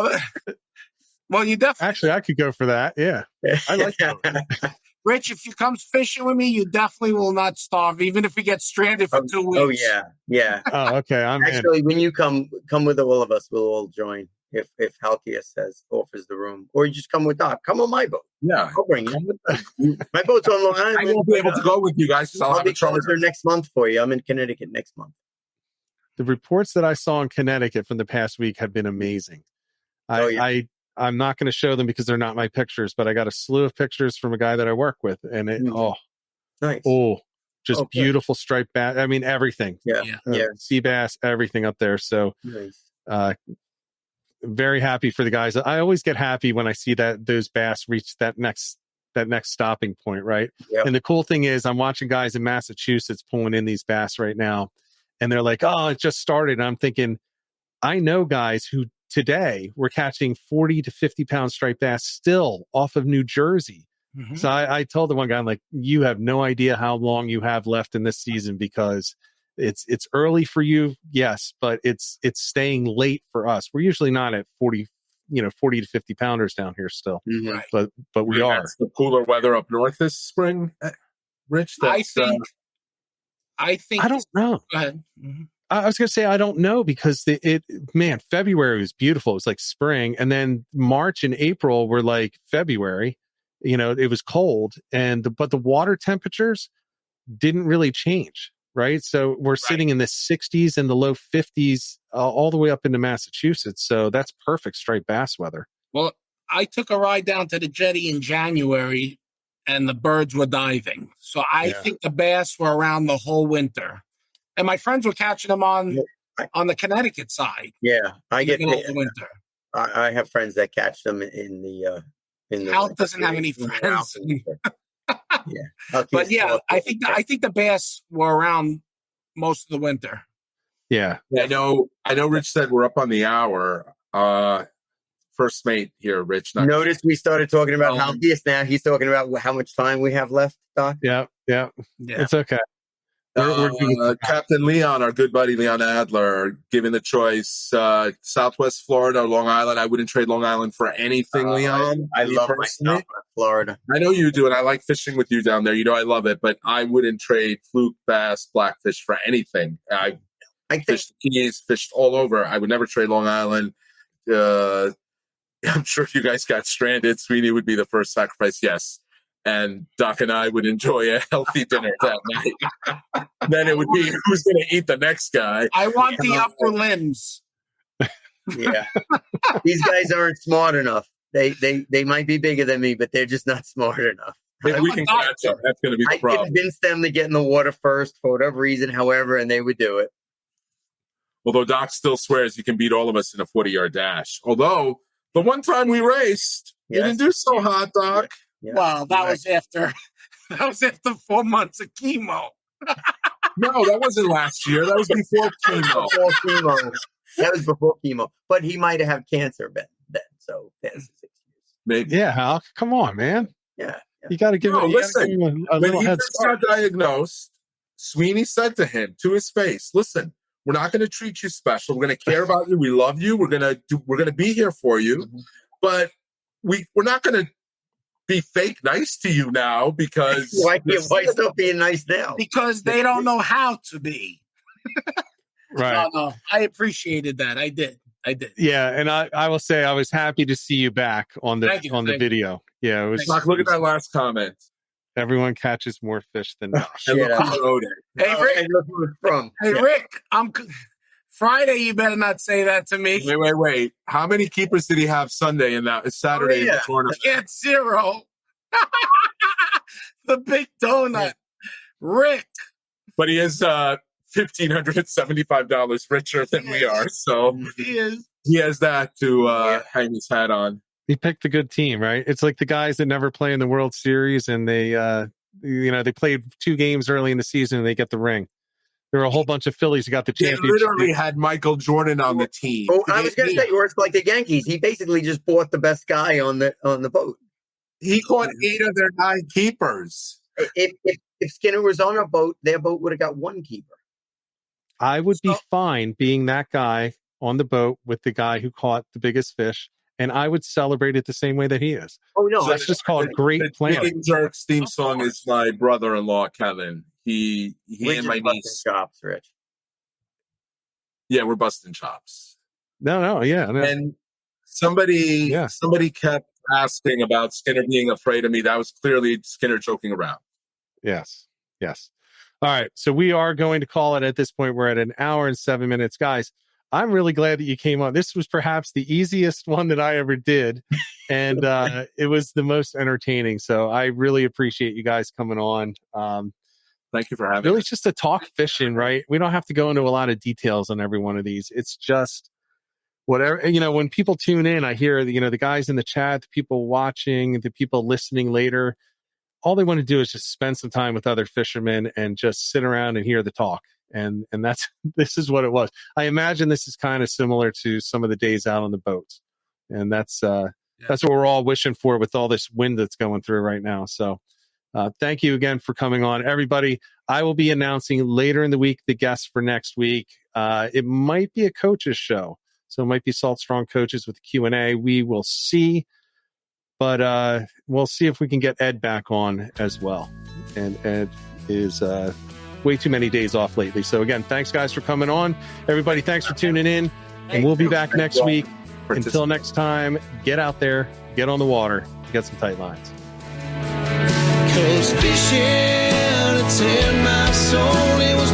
Well, you definitely. Actually, I could go for that. Yeah. I like that. Rich, if you come fishing with me, you definitely will not starve, even if we get stranded for 2 weeks. Oh, yeah. Yeah. Oh, okay. Actually, when you come with all of us, we'll all join if Halkias offers the room. Or you just come with Doc. Come on my boat. Yeah. I'll bring you. My boat's on Long Island. I won't be able to go with you guys because I'll have a charter next month for you. I'm in Connecticut next month. The reports that I saw in Connecticut from the past week have been amazing. I'm not going to show them because they're not my pictures, but I got a slew of pictures from a guy that I work with, and nice. Beautiful striped bass. I mean, everything. Yeah. Sea bass, everything up there. So, nice. Very happy for the guys. I always get happy when I see that those bass reach that next stopping point, right? Yep. And the cool thing is, I'm watching guys in Massachusetts pulling in these bass right now, and they're like, "Oh, it just started." And I'm thinking, I know guys who today we're catching 40 to 50 pound striped bass still off of New Jersey. Mm-hmm. So I told the one guy, I'm like, you have no idea how long you have left in this season because it's early for you. Yes, but it's staying late for us. We're usually not at 40 to 50 pounders down here still, mm-hmm. but we are. The cooler weather up north this spring, Rich. I think I don't know. Go ahead. Mm-hmm. I was going to say, I don't know because February was beautiful. It was like spring. And then March and April were like February, it was cold but the water temperatures didn't really change. Right. So we're sitting in the 60s and the low 50s all the way up into Massachusetts. So that's perfect striped bass weather. Well, I took a ride down to the jetty in January and the birds were diving. So I think the bass were around the whole winter. And my friends were catching them on the Connecticut side. Yeah, I get the winter. I have friends that catch them in the. Hal doesn't have any friends. Yeah, but yeah, I think the bass were around most of the winter. Yeah, I know. Rich said we're up on the hour. First mate here, Rich. Notice we started talking about Halkias. Now he's talking about how much time we have left, Doc. Yeah. It's okay. Captain Leon, our good buddy Leon Adler, given the choice, Southwest Florida or Long Island. I wouldn't trade Long Island for anything, Leon. I love my stuff in Florida. I know you do, and I like fishing with you down there. I love it, but I wouldn't trade fluke, bass, blackfish for anything. I fished the Keys, fished all over. I would never trade Long Island. I'm sure if you guys got stranded, Sweeney would be the first sacrifice. Yes. And Doc and I would enjoy a healthy dinner that night. Then it would be who's going to eat the next guy. I want the upper limbs. Yeah, these guys aren't smart enough. They might be bigger than me, but they're just not smart enough. If we can catch them, that's going to be the problem. I convinced them to get in the water first for whatever reason, however, and they would do it. Although Doc still swears he can beat all of us in a 40-yard dash. Although the one time we raced, you didn't do so hot, Doc. Yeah. Well, that was after 4 months of chemo. No, that wasn't last year. That was before chemo. That was before chemo. But he might have had cancer then. So that's 6 years. Maybe. Yeah, Hal. Come on, man. Yeah. You got to give him a little head start. When he got diagnosed, Sweeney said to him, to his face, "Listen, we're not going to treat you special. We're going to care about you. We love you. We're going to be here for you. Mm-hmm. But we're not going to be fake nice to you now because why stop being nice now? Because they don't know how to be." Right. No, I appreciated that. I did. Yeah, and I will say I was happy to see you back on the video. Yeah, it was. Look at that last comment. Everyone catches more fish than me. Hey, Rick. Hey, Rick. Friday, you better not say that to me. Wait. How many keepers did he have Sunday in that Saturday in the tournament? It's 0. The big donut. Rick. But he is $1,575 richer than we are. So he is. He has that to hang his hat on. He picked a good team, right? It's like the guys that never play in the World Series and they played 2 games early in the season and they get the ring. There were a whole bunch of Phillies who got the championship. They literally had Michael Jordan on the team. Oh, I was going to say, or it's like the Yankees. He basically just bought the best guy on the boat. He caught 8 of their 9 keepers. If Skinner was on a boat, their boat would have got 1 keeper. I would be fine being that guy on the boat with the guy who caught the biggest fish, and I would celebrate it the same way that he is. Oh, no. So that's just called great planning. The Jigging Jerks theme song is my brother-in-law, Kevin. He and my niece. Chops, Rich. Yeah, we're busting chops. No. And somebody kept asking about Skinner being afraid of me. That was clearly Skinner joking around. Yes. All right. So we are going to call it at this point. We're at 1 hour and 7 minutes. Guys, I'm really glad that you came on. This was perhaps the easiest one that I ever did. And it was the most entertaining. So I really appreciate you guys coming on. Thank you for having really us. It's just to talk fishing, right? We don't have to go into a lot of details on every one of these. It's just whatever, when people tune in, I hear, the guys in the chat, the people watching, the people listening later, all they want to do is just spend some time with other fishermen and just sit around and hear the talk. And this is what it was. I imagine this is kind of similar to some of the days out on the boats. And that's what we're all wishing for with all this wind that's going through right now. So thank you again for coming on, everybody. I will be announcing later in the week the guests for next week. It might be a coaches show, so it might be Salt Strong coaches with the Q&A. We will see, but we'll see if we can get Ed back on as well. And Ed is way too many days off lately. So again, thanks guys for coming on. Everybody, thanks for tuning in, and we'll be back next week. Until next time, get out there, get on the water, get some tight lines. 'Cause fishing, it's in my soul. It was